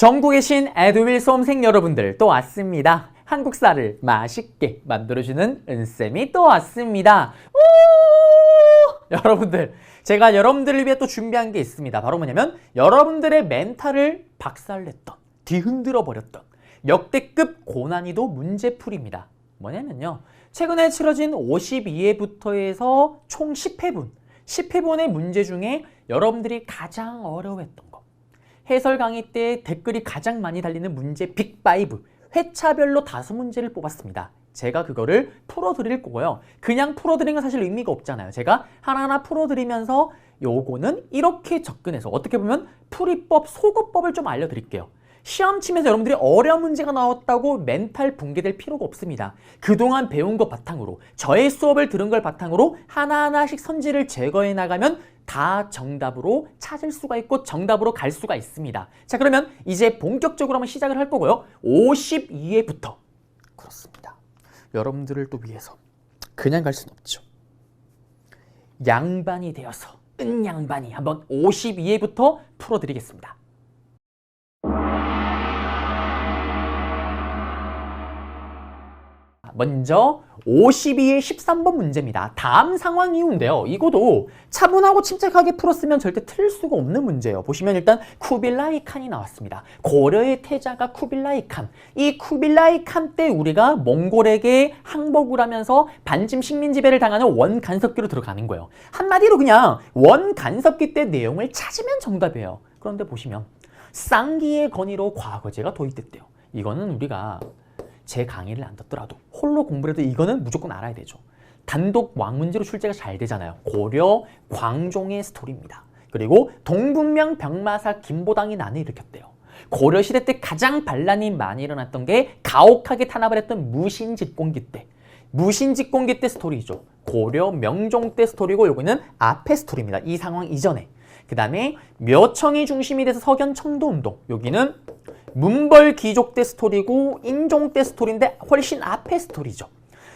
전국에 계신 에듀윌 수험생 여러분들 또 왔습니다. 한국사를 맛있게 만들어주는 은쌤이 또 왔습니다. 여러분들, 제가 여러분들을 위해 또 준비한 게 있습니다. 바로 뭐냐면 여러분들의 멘탈을 박살냈던, 뒤흔들어 버렸던 역대급 고난이도 문제풀이입니다. 뭐냐면요, 최근에 치러진 52회부터 해서 총 10회분, 10회분의 문제 중에 여러분들이 가장 어려워했던 거, 해설 강의 때 댓글이 가장 많이 달리는 문제 빅5, 회차별로 5문제를 뽑았습니다. 제가 그거를 풀어드릴 거고요. 그냥 풀어드리는 건 사실 의미가 없잖아요. 제가 하나하나 풀어드리면서 요거는 이렇게 접근해서 어떻게 보면 풀이법, 소거법을 좀 알려드릴게요. 시험 치면서 여러분들이 어려운 문제가 나왔다고 멘탈 붕괴될 필요가 없습니다. 그동안 배운 것 바탕으로, 저의 수업을 들은 걸 바탕으로 하나하나씩 선지를 제거해 나가면 다 정답으로 찾을 수가 있고 정답으로 갈 수가 있습니다. 자, 그러면 이제 본격적으로 한번 시작을 할 거고요. 52회부터 그렇습니다. 여러분들을 또 위해서 그냥 갈 수는 없죠. 양반이 되어서 은양반이 한번 52회부터 풀어드리겠습니다. 먼저 52의 13번 문제입니다. 다음 상황 이유인데요. 이거도 차분하고 침착하게 풀었으면 절대 틀릴 수가 없는 문제예요. 보시면 일단 쿠빌라이 칸이 나왔습니다. 고려의 태자가 쿠빌라이 칸. 이 쿠빌라이 칸 때 우리가 몽골에게 항복을 하면서 반쯤 식민 지배를 당하는 원간섭기로 들어가는 거예요. 한마디로 그냥 원간섭기 때 내용을 찾으면 정답이에요. 그런데 보시면 쌍기의 건의로 과거제가 도입됐대요. 이거는 우리가 제 강의를 안 듣더라도 홀로 공부를 해도 이거는 무조건 알아야 되죠. 단독 왕문제로 출제가 잘 되잖아요. 고려 광종의 스토리입니다. 그리고 동분명 병마사 김보당이 난을 일으켰대요. 고려시대 때 가장 반란이 많이 일어났던 게 가혹하게 탄압을 했던 무신직공기 때. 무신직공기 때 스토리죠. 고려 명종 때 스토리고 요거는 앞에 스토리입니다. 이 상황 이전에. 그 다음에 묘청이 중심이 돼서 석연 청도운동. 여기는 문벌 귀족 때 스토리고 인종 때 스토리인데 훨씬 앞에 스토리죠.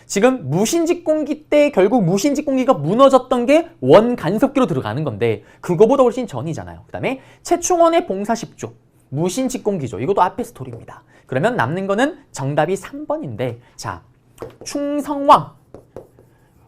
지금 무신직공기 때 결국 무신직공기가 무너졌던 게 원간섭기로 들어가는 건데 그거보다 훨씬 전이잖아요. 그 다음에 최충원의 봉사십조, 무신직공기죠. 이것도 앞에 스토리입니다. 그러면 남는 거는 정답이 3번인데 자, 충성왕,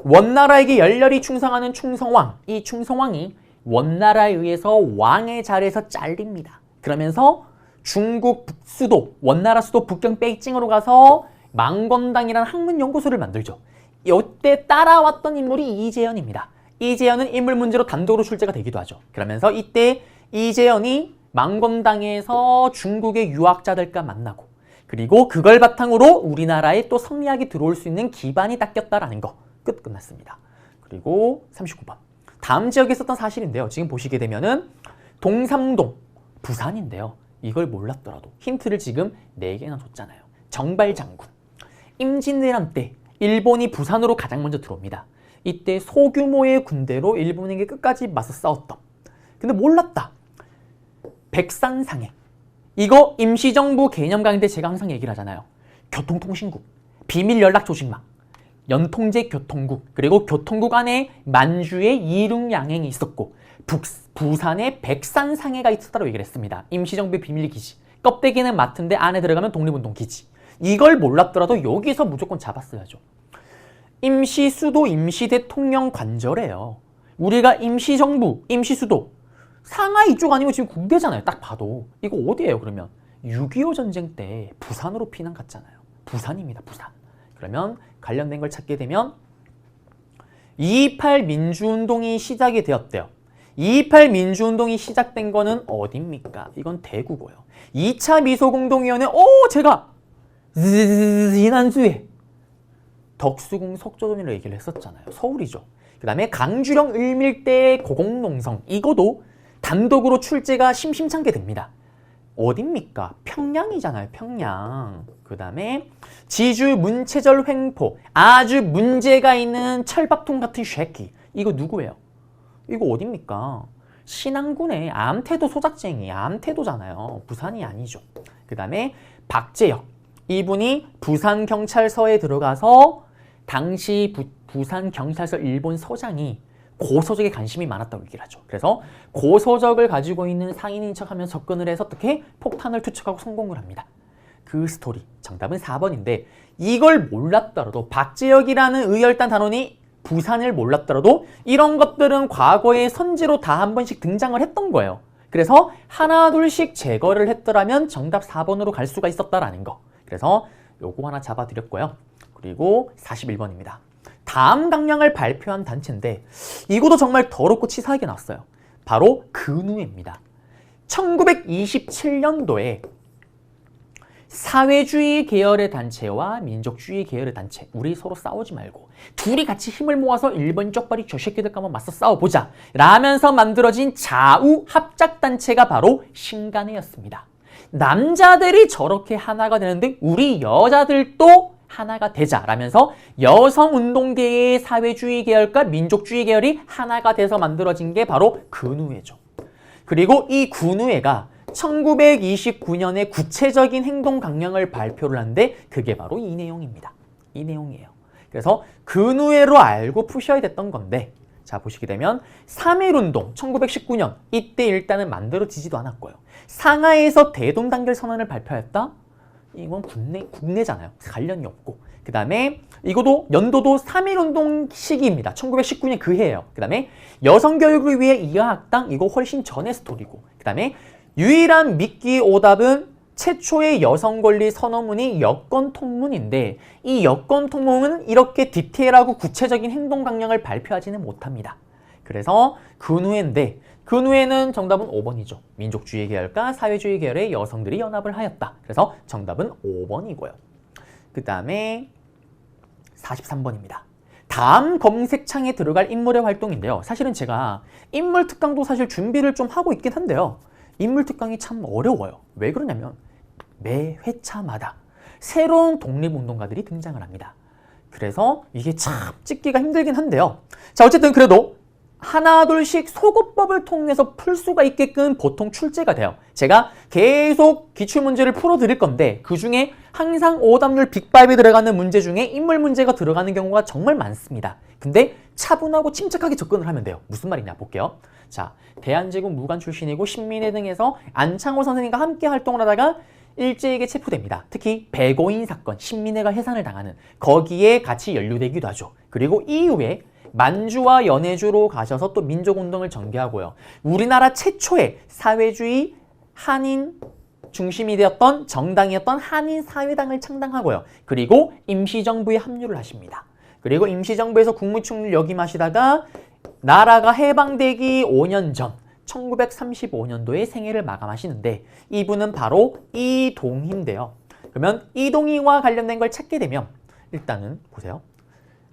원나라에게 열렬히 충성하는 충성왕, 이 충성왕이 원나라에 의해서 왕의 자리에서 잘립니다. 그러면서 중국 수도, 원나라 수도 북경 베이징으로 가서 망건당이라는 학문연구소를 만들죠. 이때 따라왔던 인물이 이재현입니다. 이재현은 인물 문제로 단독으로 출제가 되기도 하죠. 그러면서 이때 이재현이 망건당에서 중국의 유학자들과 만나고 그리고 그걸 바탕으로 우리나라에 또 성리학이 들어올 수 있는 기반이 닦였다라는 거. 끝났습니다. 그리고 39번. 다음 지역에 있었던 사실인데요. 지금 보시게 되면은 동삼동, 부산인데요. 이걸 몰랐더라도 힌트를 지금 4개나 줬잖아요. 정발장군. 임진왜란 때 일본이 부산으로 가장 먼저 들어옵니다. 이때 소규모의 군대로 일본에게 끝까지 맞서 싸웠던. 근데 몰랐다. 백산상해. 이거 임시정부 개념 강의 때 제가 항상 얘기를 하잖아요. 교통통신국, 비밀연락조직망, 연통제 교통국, 그리고 교통국 안에 만주의 이륙양행이 있었고 부산에 백산상해가 있었다고 얘기를 했습니다. 임시정부의 비밀기지. 껍데기는 맡은데 안에 들어가면 독립운동기지. 이걸 몰랐더라도 여기서 무조건 잡았어야죠. 임시수도, 임시대통령 관저래요. 우리가 임시정부, 임시수도. 상하이 이쪽 아니고 지금 군대잖아요. 딱 봐도. 이거 어디예요 그러면? 6.25 전쟁 때 부산으로 피난 갔잖아요. 부산입니다. 부산. 그러면 관련된 걸 찾게 되면 2.28 민주운동이 시작이 되었대요. 2.28 민주운동이 시작된 거는 어딥니까? 이건 대구고요. 2차 미소공동위원회, 제가 지난주에 덕수궁 석조돈이라고 얘기를 했었잖아요. 서울이죠. 그 다음에 강주령 을밀대 고공농성, 이거도 단독으로 출제가 심심찮게 됩니다. 어딥니까? 평양이잖아요. 평양. 그 다음에 지주 문체절 횡포, 아주 문제가 있는 철밥통 같은 쉐키. 이거 누구예요? 이거 어딥니까? 신안군의 암태도 소작쟁이, 암태도잖아요. 부산이 아니죠. 그 다음에 박재혁. 이분이 부산경찰서에 들어가서 당시 부산경찰서 일본 서장이 고소적에 관심이 많았다고 얘기를 하죠. 그래서 고소적을 가지고 있는 상인인 척하면서 접근을 해서 어떻게 폭탄을 투척하고 성공을 합니다. 그 스토리 정답은 4번인데 이걸 몰랐더라도 박재혁이라는 의열단 단원이 부산을 몰랐더라도 이런 것들은 과거의 선지로 다 한 번씩 등장을 했던 거예요. 그래서 하나 둘씩 제거를 했더라면 정답 4번으로 갈 수가 있었다라는 거. 그래서 요거 하나 잡아드렸고요. 그리고 41번입니다. 다음 강령을 발표한 단체인데 이것도 정말 더럽고 치사하게 나왔어요. 바로 근우회입니다. 1927년도에 사회주의 계열의 단체와 민족주의 계열의 단체, 우리 서로 싸우지 말고 둘이 같이 힘을 모아서 일본 쪽발이 저 새끼들과 한번 맞서 싸워보자 라면서 만들어진 좌우 합작단체가 바로 신간회였습니다. 남자들이 저렇게 하나가 되는데 우리 여자들도 하나가 되자라면서 여성운동계의 사회주의 계열과 민족주의 계열이 하나가 돼서 만들어진 게 바로 근우회죠. 그리고 이 근우회가 1929년에 구체적인 행동 강령을 발표를 한데 그게 바로 이 내용입니다. 이 내용이에요. 그래서 근우회로 알고 푸셔야 됐던 건데 자 보시게 되면 3.1운동 1919년 이때 일단은 만들어지지도 않았고요. 상하이에서 대동단결 선언을 발표했다? 이건 국내잖아요. 관련이 없고 그 다음에 이것도 연도도 3.1운동 시기입니다. 1919년 그 해예요. 그 다음에 여성교육을 위해 이하학당 이거 훨씬 전의 스토리고 그 다음에 유일한 미끼 오답은 최초의 여성권리 선언문이 여권통문인데 이 여권통문은 이렇게 디테일하고 구체적인 행동 강령을 발표하지는 못합니다. 그래서 근우회인데 근우회는 정답은 5번이죠. 민족주의 계열과 사회주의 계열의 여성들이 연합을 하였다. 그래서 정답은 5번이고요. 그 다음에 43번입니다. 다음 검색창에 들어갈 인물의 활동인데요. 사실은 제가 인물 특강도 사실 준비를 좀 하고 있긴 한데요. 인물 특강이 참 어려워요. 왜 그러냐면 매 회차마다 새로운 독립운동가들이 등장을 합니다. 그래서 이게 참 찍기가 힘들긴 한데요. 자 어쨌든 그래도 하나 둘씩 소거법을 통해서 풀 수가 있게끔 보통 출제가 돼요. 제가 계속 기출문제를 풀어드릴 건데 그중에 항상 오답률 빅5에 들어가는 문제 중에 인물 문제가 들어가는 경우가 정말 많습니다. 근데 차분하고 침착하게 접근을 하면 돼요. 무슨 말이냐 볼게요. 자, 대한제국 무관 출신이고 신민회 등에서 안창호 선생님과 함께 활동을 하다가 일제에게 체포됩니다. 특히 배고인 사건, 신민회가 해산을 당하는 거기에 같이 연루되기도 하죠. 그리고 이후에 만주와 연해주로 가셔서 또 민족운동을 전개하고요. 우리나라 최초의 사회주의 한인 중심이 되었던 정당이었던 한인사회당을 창당하고요. 그리고 임시정부에 합류를 하십니다. 그리고 임시정부에서 국무총리를 역임하시다가 나라가 해방되기 5년 전 1935년도에 생애를 마감하시는데 이분은 바로 이동희인데요. 그러면 이동희와 관련된 걸 찾게 되면 일단은 보세요.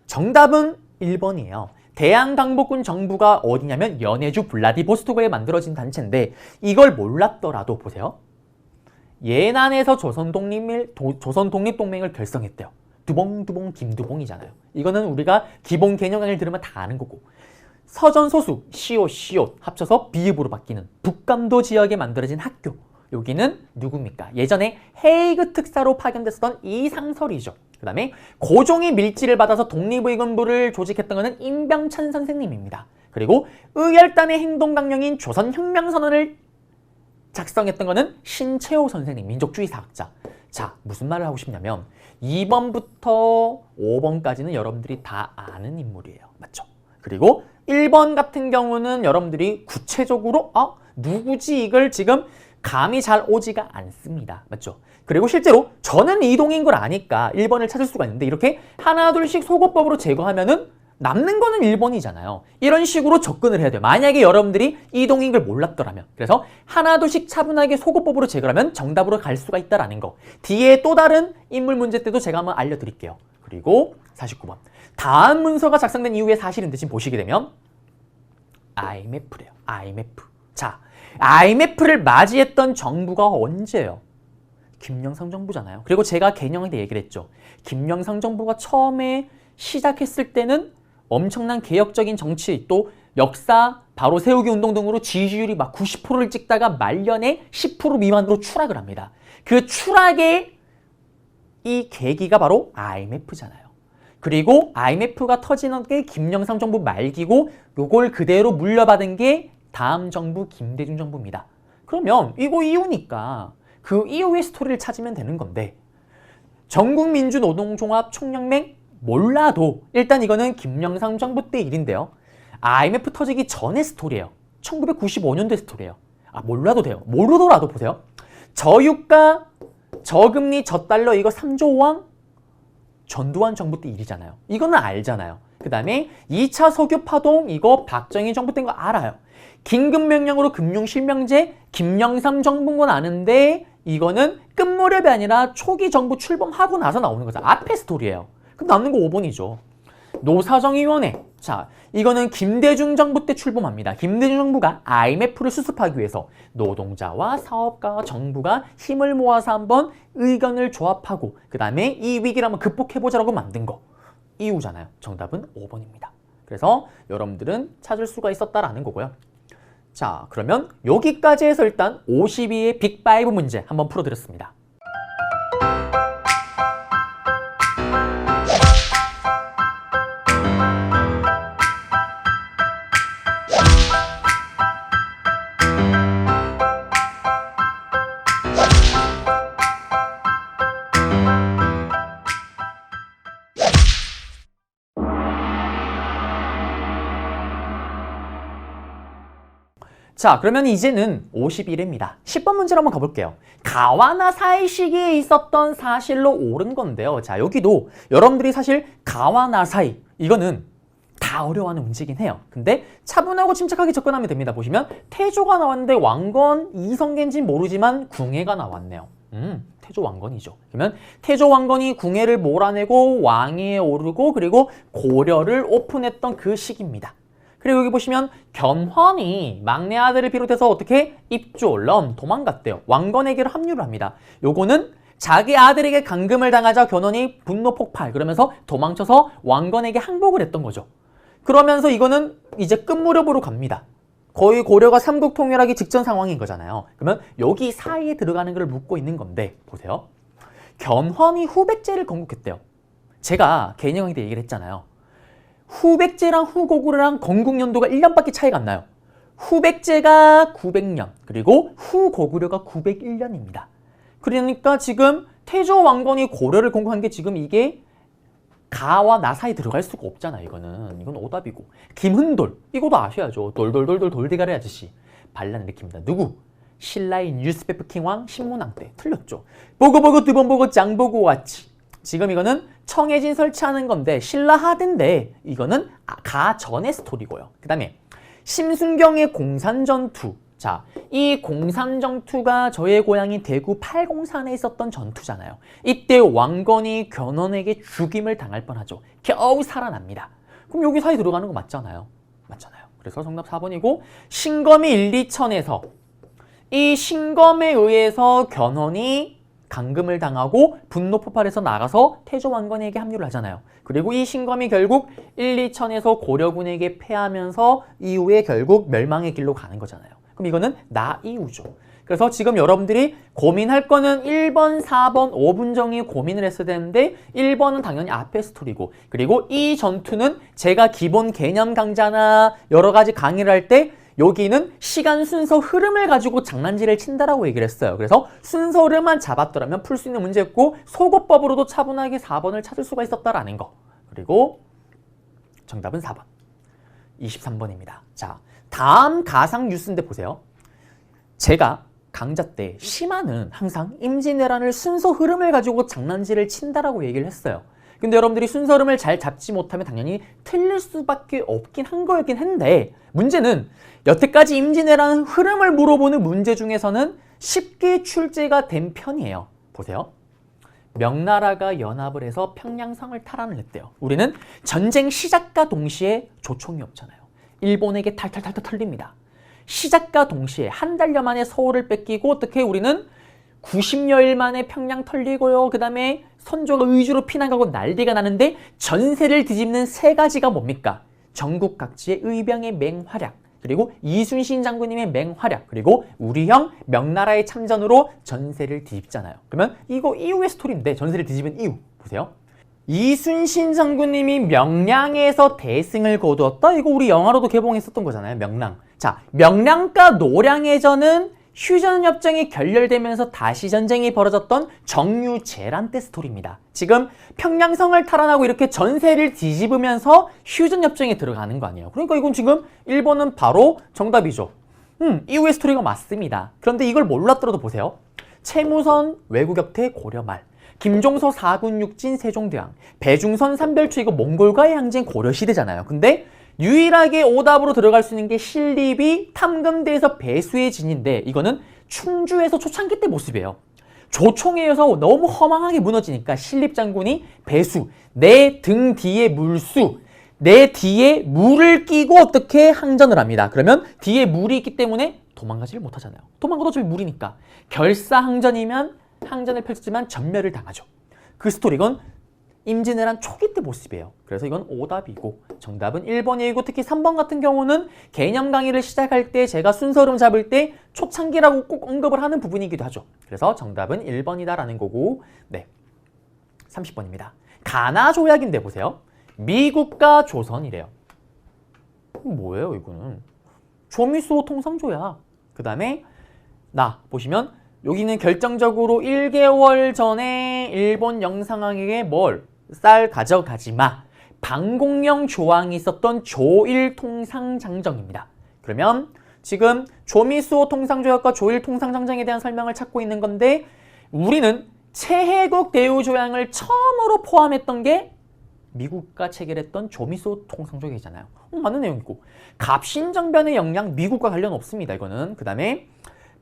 정답은 1번이에요. 대한강복군 정부가 어디냐면 연해주 블라디보스토크에 만들어진 단체인데 이걸 몰랐더라도 보세요. 예난에서 조선독립동맹을 결성했대요. 두봉두봉 김두봉이잖아요. 이거는 우리가 기본 개념 강의를 들으면 다 아는 거고 서전소수 시옷 합쳐서 비읍으로 바뀌는 북감도 지역에 만들어진 학교 여기는 누굽니까? 예전에 헤이그 특사로 파견됐었던 이상설이죠. 그 다음에 고종이 밀지를 받아서 독립의군부를 조직했던 것은 임병찬 선생님입니다. 그리고 의열단의 행동강령인 조선혁명선언을 작성했던 것은 신채호 선생님, 민족주의 사학자. 자, 무슨 말을 하고 싶냐면 2번부터 5번까지는 여러분들이 다 아는 인물이에요. 맞죠? 그리고 1번 같은 경우는 여러분들이 구체적으로 누구지 이걸 지금 감이 잘 오지가 않습니다. 맞죠? 그리고 실제로 저는 이동인 걸 아니까 1번을 찾을 수가 있는데 이렇게 하나 둘씩 소거법으로 제거하면은 남는 거는 1번이잖아요. 이런 식으로 접근을 해야 돼요. 만약에 여러분들이 이동인 걸 몰랐더라면. 그래서 하나 둘씩 차분하게 소거법으로 제거하면 정답으로 갈 수가 있다라는 거. 뒤에 또 다른 인물 문제 때도 제가 한번 알려드릴게요. 그리고 49번. 다음 문서가 작성된 이후의 사실인데 지금 보시게 되면 IMF래요. IMF. 자, IMF를 맞이했던 정부가 언제예요? 김영삼 정부잖아요. 그리고 제가 개념에 대해 얘기를 했죠. 김영삼 정부가 처음에 시작했을 때는 엄청난 개혁적인 정치 또 역사 바로 세우기 운동 등으로 지지율이 막 90%를 찍다가 말년에 10% 미만으로 추락을 합니다. 그 추락의 이 계기가 바로 IMF잖아요. 그리고 IMF가 터지는 게 김영삼 정부 말기고 요걸 그대로 물려받은 게 다음 정부 김대중 정부입니다. 그러면 이거 이후니까 그 이후의 스토리를 찾으면 되는 건데 전국민주노동종합총연맹 몰라도 일단 이거는 김영삼 정부 때 일인데요. IMF 터지기 전의 스토리예요. 1995년도의 스토리예요. 몰라도 돼요. 모르더라도 보세요. 저유가, 저금리, 저달러 이거 3조 원 전두환 정부 때 일이잖아요. 이거는 알잖아요. 그 다음에 2차 석유 파동 이거 박정희 정부 때인 거 알아요. 긴급명령으로 금융실명제 김영삼 정부인 건 아는데 이거는 끝무렵이 아니라 초기 정부 출범하고 나서 나오는 거죠. 앞에 스토리예요. 그럼 남는 거 5번이죠. 노사정위원회. 자, 이거는 김대중 정부 때 출범합니다. 김대중 정부가 IMF를 수습하기 위해서 노동자와 사업가와 정부가 힘을 모아서 한번 의견을 조합하고 그 다음에 이 위기를 한번 극복해보자라고 만든 거. 이유잖아요. 정답은 5번입니다. 그래서 여러분들은 찾을 수가 있었다라는 거고요. 자, 그러면 여기까지 해서 일단 52의 빅5 문제 한번 풀어드렸습니다. 자, 그러면 이제는 51회입니다. 10번 문제로 한번 가볼게요. 가와나 사이 시기에 있었던 사실로 옳은 건데요. 자, 여기도 여러분들이 사실 가와나 사이 이거는 다 어려워하는 문제긴 해요. 근데 차분하고 침착하게 접근하면 됩니다. 보시면 태조가 나왔는데 왕건 이성계인지 모르지만 궁예가 나왔네요. 태조 왕건이죠. 그러면 태조 왕건이 궁예를 몰아내고 왕위에 오르고 그리고 고려를 오픈했던 그 시기입니다. 그리고 여기 보시면 견훤이 막내 아들을 비롯해서 어떻게 입졸럼 도망갔대요. 왕건에게로 합류를 합니다. 요거는 자기 아들에게 감금을 당하자 견훤이 분노 폭발 그러면서 도망쳐서 왕건에게 항복을 했던 거죠. 그러면서 이거는 이제 끝무렵으로 갑니다. 거의 고려가 삼국 통일하기 직전 상황인 거잖아요. 그러면 여기 사이에 들어가는 걸 묻고 있는 건데 보세요. 견훤이 후백제를 건국했대요. 제가 개인 강의 때 얘기를 했잖아요. 후백제랑 후고구려랑 건국 연도가 1년밖에 차이가 안 나요. 후백제가 900년, 그리고 후고구려가 901년입니다. 그러니까 지금 태조 왕건이 고려를 건국한 게 지금 이게 가와 나 사이 들어갈 수가 없잖아. 이건 오답이고. 김흔돌, 이것도 아셔야죠. 돌돌돌돌 돌대가리 아저씨. 반란 일으킵니다. 누구? 신라의 뉴스페퍼 킹왕 신문왕 때. 틀렸죠. 보고 두 번 보고 짱 보고 왔지. 지금 이거는 청해진 설치하는 건데 신라 하드인데 이거는 가 전의 스토리고요. 그 다음에 심순경의 공산전투. 자, 이 공산전투가 저의 고향인 대구 팔공산에 있었던 전투잖아요. 이때 왕건이 견훤에게 죽임을 당할 뻔하죠. 겨우 살아납니다. 그럼 여기 사이 들어가는 거 맞잖아요. 맞잖아요. 그래서 정답 4번이고 신검이 1, 2천에서 이 신검에 의해서 견훤이 감금을 당하고 분노 폭발해서 나가서 태조 왕건에게 합류를 하잖아요. 그리고 이 신검이 결국 1, 2천에서 고려군에게 패하면서 이후에 결국 멸망의 길로 가는 거잖아요. 그럼 이거는 나 이후죠. 그래서 지금 여러분들이 고민할 거는 1번, 4번, 5분 정의 고민을 했어야 되는데 1번은 당연히 앞에 스토리고 그리고 이 전투는 제가 기본 개념 강좌나 여러 가지 강의를 할 때 여기는 시간 순서 흐름을 가지고 장난질을 친다라고 얘기를 했어요. 그래서 순서 흐름만 잡았더라면 풀 수 있는 문제였고 소거법으로도 차분하게 4번을 찾을 수가 있었다라는 거. 그리고 정답은 4번. 23번입니다. 자, 다음 가상 뉴스인데 보세요. 제가 강좌 때 심화는 항상 임진왜란을 순서 흐름을 가지고 장난질을 친다라고 얘기를 했어요. 근데 여러분들이 순서 흐름을 잘 잡지 못하면 당연히 틀릴 수밖에 없긴 한 거였긴 한데 문제는 여태까지 임진왜란 흐름을 물어보는 문제 중에서는 쉽게 출제가 된 편이에요. 보세요. 명나라가 연합을 해서 평양성을 탈환을 했대요. 우리는 전쟁 시작과 동시에 조총이 없잖아요. 일본에게 탈탈탈탈 털립니다. 시작과 동시에 한 달여 만에 서울을 뺏기고 어떻게 우리는 90여일 만에 평양 털리고요. 그 다음에 선조가 의주로 피난가고 난리가 나는데 전세를 뒤집는 세 가지가 뭡니까? 전국 각지의 의병의 맹활약, 그리고 이순신 장군님의 맹활약, 그리고 우리 형 명나라의 참전으로 전세를 뒤집잖아요. 그러면 이거 이후의 스토리인데 전세를 뒤집은 이유 보세요. 이순신 장군님이 명량에서 대승을 거두었다? 이거 우리 영화로도 개봉했었던 거잖아요. 명량. 자, 명량과 노량해전은 휴전협정이 결렬되면서 다시 전쟁이 벌어졌던 정유재란 때 스토리입니다. 지금 평양성을 탈환하고 이렇게 전세를 뒤집으면서 휴전협정에 들어가는 거 아니에요. 그러니까 이건 지금 1번은 바로 정답이죠. 이후의 스토리가 맞습니다. 그런데 이걸 몰랐더라도 보세요. 채무선 외구격퇴 고려말, 김종서 4군 육진 세종대왕, 배중선 삼별추 이거 몽골과의 항쟁 고려시대잖아요. 근데 유일하게 오답으로 들어갈 수 있는 게 신립이 탐금대에서 배수의 진인데 이거는 충주에서 초창기 때 모습이에요. 조총에 의해서 너무 허망하게 무너지니까 신립 장군이 배수, 내 등 뒤에 물수, 내 뒤에 물을 끼고 어떻게 항전을 합니다. 그러면 뒤에 물이 있기 때문에 도망가지를 못하잖아요. 도망가도 어차피 물이니까. 결사항전이면 항전을 펼치지만 전멸을 당하죠. 그 스토리건 임진왜란 초기 때 모습이에요. 그래서 이건 오답이고 정답은 1번이고 특히 3번 같은 경우는 개념 강의를 시작할 때 제가 순서 흐름 잡을 때 초창기라고 꼭 언급을 하는 부분이기도 하죠. 그래서 정답은 1번이다라는 거고 네, 30번입니다. 가나 조약인데 보세요. 미국과 조선이래요. 뭐예요 이거는? 조미수 통상조약. 그 다음에 보시면 여기는 결정적으로 1개월 전에 일본 영상왕에게 뭘? 쌀 가져가지 마. 방공령 조항이 있었던 조일통상장정입니다. 그러면 지금 조미수호 통상조약과 조일통상장정에 대한 설명을 찾고 있는 건데 우리는 최혜국 대우조약을 처음으로 포함했던 게 미국과 체결했던 조미수호 통상조약이잖아요. 맞는 내용이고 갑신정변의 영향 미국과 관련 없습니다. 이거는. 그 다음에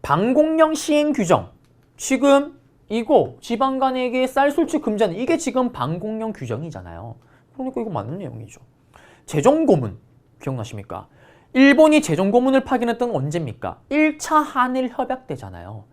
방공령 시행 규정. 지금 이거 지방간에게 쌀 술취 금지하는 이게 지금 방공령 규정이잖아요. 그러니까 이거 맞는 내용이죠. 제정고문 기억나십니까? 일본이 제정고문을 파견했던 건 언제입니까? 1차 한일 협약 때잖아요.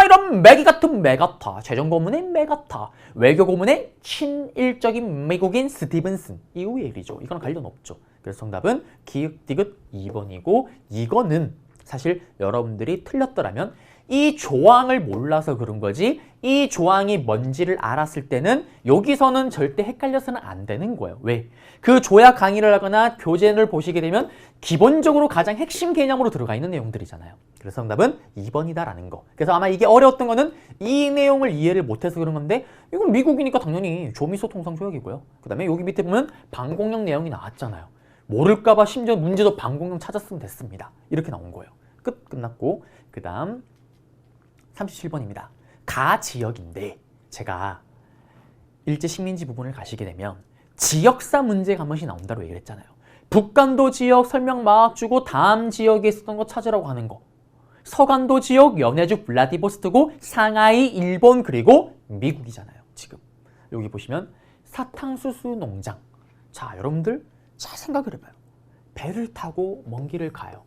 이런 매기 같은 매가타, 제정고문의 매가타, 외교고문의 친일적인 미국인 스티븐슨 이후의 일이죠. 이거랑 관련 없죠. 그래서 정답은 기역, 디귿 2번이고 이거는 사실 여러분들이 틀렸더라면 이 조항을 몰라서 그런 거지 이 조항이 뭔지를 알았을 때는 여기서는 절대 헷갈려서는 안 되는 거예요. 왜? 그 조약 강의를 하거나 교재를 보시게 되면 기본적으로 가장 핵심 개념으로 들어가 있는 내용들이잖아요. 그래서 정답은 2번이다라는 거. 그래서 아마 이게 어려웠던 거는 이 내용을 이해를 못해서 그런 건데 이건 미국이니까 당연히 조미소 통상조약이고요. 그 다음에 여기 밑에 보면 방공령 내용이 나왔잖아요. 모를까봐 심지어 문제도 방공령 찾았으면 됐습니다. 이렇게 나온 거예요. 끝났고 그 다음 37번입니다. 가지역인데 제가 일제식민지 부분을 가시게 되면 지역사 문제가 한 번씩 나온다고 얘기를 했잖아요. 북간도 지역 설명 막 주고 다음 지역에 있었던 거 찾으라고 하는 거. 서간도 지역 연해주 블라디보스토크 상하이 일본 그리고 미국이잖아요. 지금 여기 보시면 사탕수수 농장. 자 여러분들 잘 생각을 해봐요. 배를 타고 먼 길을 가요.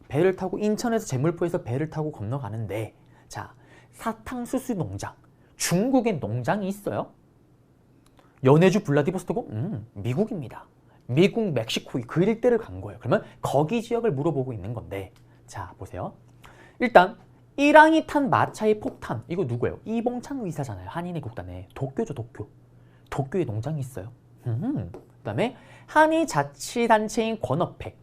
배를 타고 인천에서 제물포에서 배를 타고 건너가는데 자 사탕수수 농장 중국에 농장이 있어요? 연해주 블라디보스토크? 미국입니다. 미국 멕시코 그 일대를 간 거예요. 그러면 거기 지역을 물어보고 있는 건데 자 보세요. 일단 이랑이 탄 마차의 폭탄 이거 누구예요? 이봉창 의사잖아요. 한인의 국단에 도쿄죠. 도쿄에 농장이 있어요. 그 다음에 한일 자치단체인 권업회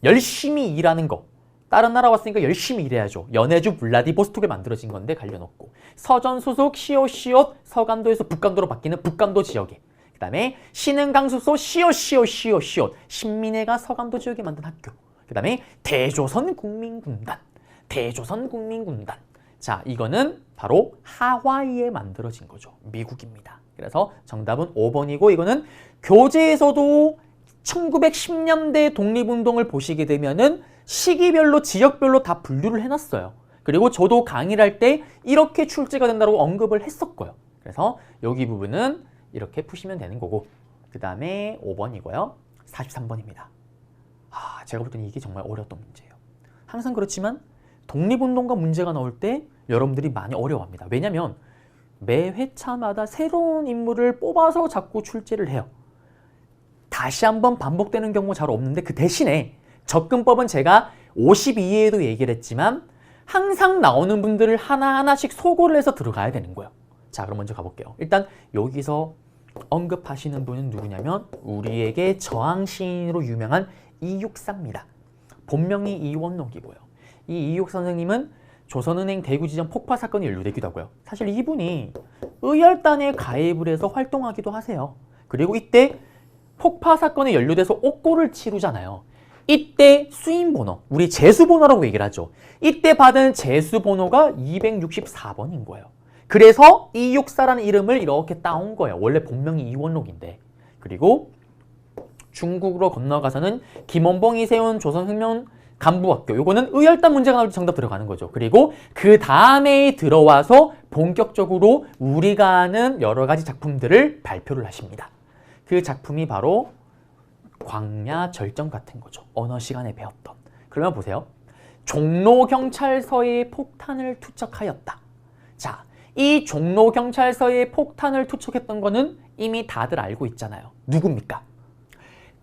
열심히 일하는 거 다른 나라 왔으니까 열심히 일해야죠. 연해주 블라디보스토크에 만들어진 건데 관련 없고 서전 소속 시옷 서간도에서 북간도로 바뀌는 북간도 지역에 그 다음에 신흥강수소 시옷 신민회가 서간도 지역에 만든 학교 그 다음에 대조선국민군단 자 이거는 바로 하와이에 만들어진 거죠. 미국입니다. 그래서 정답은 5번이고 이거는 교재에서도 1910년대 독립운동을 보시게 되면은 시기별로 지역별로 다 분류를 해놨어요. 그리고 저도 강의를 할 때 이렇게 출제가 된다고 언급을 했었고요. 그래서 여기 부분은 이렇게 푸시면 되는 거고 그 다음에 5번이고요. 43번입니다. 제가 볼 때는 이게 정말 어려웠던 문제예요. 항상 그렇지만 독립운동가 문제가 나올 때 여러분들이 많이 어려워합니다. 왜냐면 매 회차마다 새로운 인물을 뽑아서 자꾸 출제를 해요. 다시 한번 반복되는 경우 잘 없는데 그 대신에 접근법은 제가 52회에도 얘기를 했지만 항상 나오는 분들을 하나하나씩 소거를 해서 들어가야 되는 거예요. 자 그럼 먼저 가볼게요. 일단 여기서 언급하시는 분은 누구냐면 우리에게 저항시인으로 유명한 이육사입니다. 본명이 이원록이고요. 이 이육 선생님은 조선은행 대구지점 폭파 사건이 연루되기도 하고요. 사실 이분이 의열단에 가입을 해서 활동하기도 하세요. 그리고 이때 폭파 사건에 연루돼서 옥고를 치르잖아요. 이때 수임번호, 우리 재수번호라고 얘기를 하죠. 이때 받은 재수번호가 264번인 거예요. 그래서 이육사라는 이름을 이렇게 따온 거예요. 원래 본명이 이원록인데. 그리고 중국으로 건너가서는 김원봉이 세운 조선혁명 간부학교, 요거는 의열단 문제가 나올 때 정답 들어가는 거죠. 그리고 그 다음에 들어와서 본격적으로 우리가 아는 여러 가지 작품들을 발표를 하십니다. 그 작품이 바로 광야절정 같은 거죠. 언어 시간에 배웠던. 그러면 보세요. 종로경찰서에 폭탄을 투척하였다. 자, 이 종로경찰서에 폭탄을 투척했던 거는 이미 다들 알고 있잖아요. 누굽니까?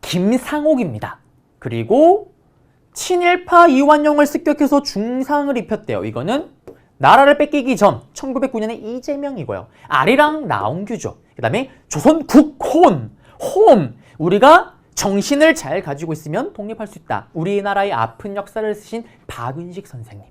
김상옥입니다. 그리고 친일파 이완용을 습격해서 중상을 입혔대요. 이거는 나라를 뺏기기 전 1909년에 이재명이고요. 아리랑 나온규죠. 그 다음에 조선국혼, 홈. 우리가 정신을 잘 가지고 있으면 독립할 수 있다. 우리나라의 아픈 역사를 쓰신 박은식 선생님.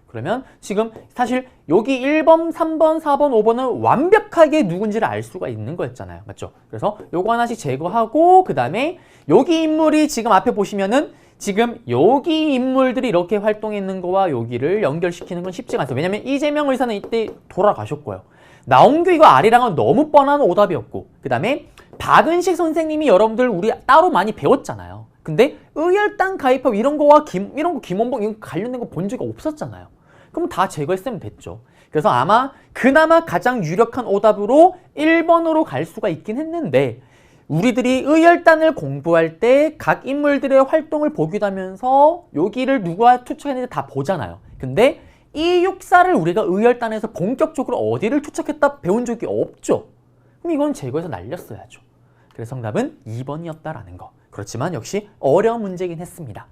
그러면 지금 사실 여기 1번, 3번, 4번, 5번은 완벽하게 누군지를 알 수가 있는 거였잖아요. 맞죠? 그래서 요거 하나씩 제거하고 그 다음에 여기 인물이 지금 앞에 보시면은 지금 여기 인물들이 이렇게 활동했는 거와 여기를 연결시키는 건 쉽지가 않아요. 왜냐면 이재명 의사는 이때 돌아가셨고요. 나온규 이거 아리랑은 너무 뻔한 오답이었고 그 다음에 박은식 선생님이 여러분들 우리 따로 많이 배웠잖아요. 근데 의열단 가입하고 이런 거와 이런 거 김원봉 이런 거 관련된 거 본 적이 없었잖아요. 그럼 다 제거했으면 됐죠. 그래서 아마 그나마 가장 유력한 오답으로 1번으로 갈 수가 있긴 했는데 우리들이 의열단을 공부할 때 각 인물들의 활동을 보기도 하면서 여기를 누가 투척했는지 다 보잖아요. 근데 이 육사를 우리가 의열단에서 본격적으로 어디를 투척했다 배운 적이 없죠. 그럼 이건 제거해서 날렸어야죠. 그래서 정답은 2번이었다라는 거. 그렇지만 역시 어려운 문제긴 했습니다.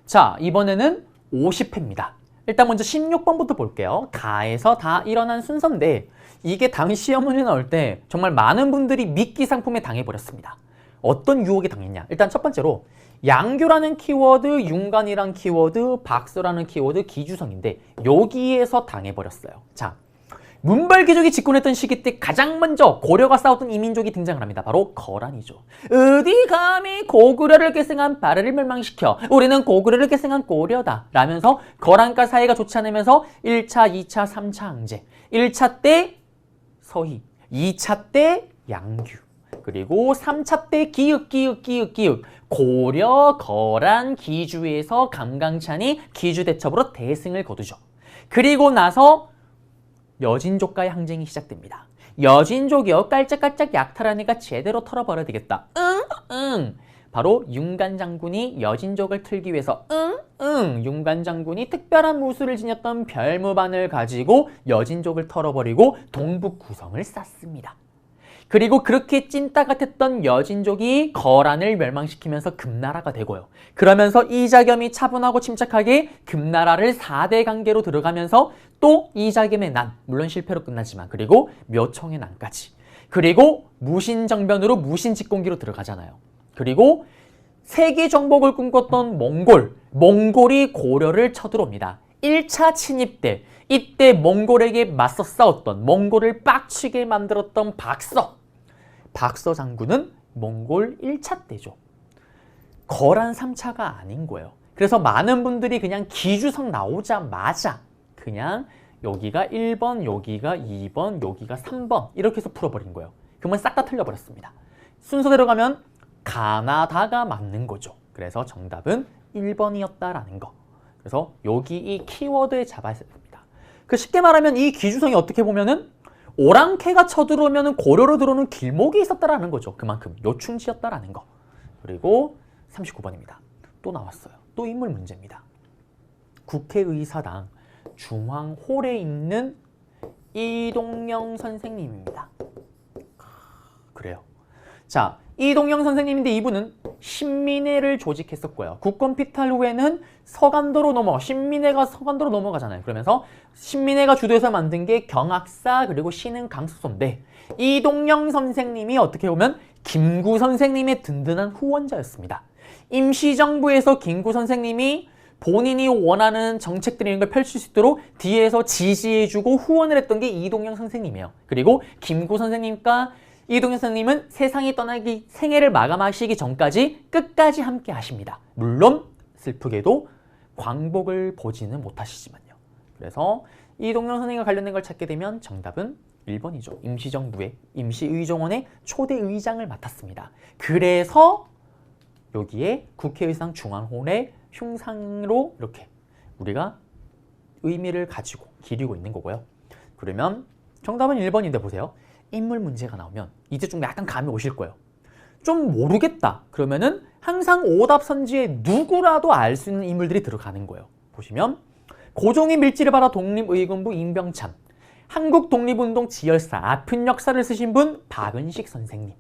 자, 이번에는 50회입니다. 일단 먼저 16번부터 볼게요. 가에서 다 일어난 순서인데 이게 당시 시험 문제 나올 때 정말 많은 분들이 미끼 상품에 당해버렸습니다. 어떤 유혹에 당했냐? 일단 첫 번째로 양교라는 키워드, 윤관이란 키워드, 박서라는 키워드, 기주성인데 여기에서 당해버렸어요. 자, 문벌귀족이 집권했던 시기 때 가장 먼저 고려가 싸웠던 이민족이 등장을 합니다. 바로 거란이죠. 어디 감히 고구려를 계승한 발해를 멸망시켜 우리는 고구려를 계승한 고려다 라면서 거란과 사이가 좋지 않으면서 1차, 2차, 3차 항제 1차 때 서희, 2차 때 양규 그리고 3차 때 기읒 고려, 거란, 기주에서 감강찬이 기주대첩으로 대승을 거두죠. 그리고 나서 여진족과의 항쟁이 시작됩니다. 여진족이요 깔짝깔짝 약탈하니까 제대로 털어버려야 되겠다. 바로 윤관 장군이 여진족을 틀기 위해서 윤관 장군이 특별한 무술을 지녔던 별무반을 가지고 여진족을 털어버리고 동북 구성을 쌌습니다. 그리고 그렇게 찐따 같았던 여진족이 거란을 멸망시키면서 금나라가 되고요. 그러면서 이자겸이 차분하고 침착하게 금나라를 4대 강계로 들어가면서 또 이자겸의 난, 물론 실패로 끝나지만 그리고 묘청의 난까지. 그리고 무신정변으로 무신직공기로 들어가잖아요. 그리고 세계 정복을 꿈꿨던 몽골이 고려를 쳐들어옵니다. 1차 침입 때 이때 몽골에게 맞서 싸웠던 몽골을 빡치게 만들었던 박서 장군은 몽골 1차 때죠. 거란 3차가 아닌 거예요. 그래서 많은 분들이 그냥 기주성 나오자마자 그냥 여기가 1번, 여기가 2번, 여기가 3번 이렇게 해서 풀어버린 거예요. 그러면 싹 다 틀려버렸습니다. 순서대로 가면 가나다가 맞는 거죠. 그래서 정답은 1번이었다라는 거. 그래서 여기 이 키워드에 잡아야 됩니다. 그 쉽게 말하면 이 기주성이 어떻게 보면은 오랑캐가 쳐들어오면 고려로 들어오는 길목이 있었다라는 거죠. 그만큼 요충지였다라는 거. 그리고 39번입니다. 또 나왔어요. 또 인물 문제입니다. 국회의사당 중앙홀에 있는 이동영 선생님입니다. 그래요. 자, 이동영 선생님인데 이분은 신민회를 조직했었고요. 국권피탈 후에는 신민회가 서간도로 넘어가잖아요. 그러면서 신민회가 주도해서 만든 게 경학사 그리고 신흥 강수소인데 이동영 선생님이 어떻게 보면 김구 선생님의 든든한 후원자였습니다. 임시정부에서 김구 선생님이 본인이 원하는 정책들이라는 걸 펼칠 수 있도록 뒤에서 지지해주고 후원을 했던 게 이동영 선생님이에요. 그리고 김구 선생님과 이동영 선생님은 세상이 떠나기 생애를 마감하시기 전까지 끝까지 함께 하십니다. 물론 슬프게도 광복을 보지는 못하시지만요. 그래서 이동영 선생님과 관련된 걸 찾게 되면 정답은 1번이죠. 임시정부의 임시의정원의 초대의장을 맡았습니다. 그래서 여기에 국회의사당 중앙홀의 흉상으로 이렇게 우리가 의미를 가지고 기리고 있는 거고요. 그러면 정답은 1번인데 보세요. 인물 문제가 나오면 이제 좀 약간 감이 오실 거예요. 좀 모르겠다. 그러면은 항상 오답선지에 누구라도 알 수 있는 인물들이 들어가는 거예요. 보시면 고종의 밀지를 받아 독립의군부 임병찬, 한국 독립운동 지열사 아픈 역사를 쓰신 분 박은식 선생님.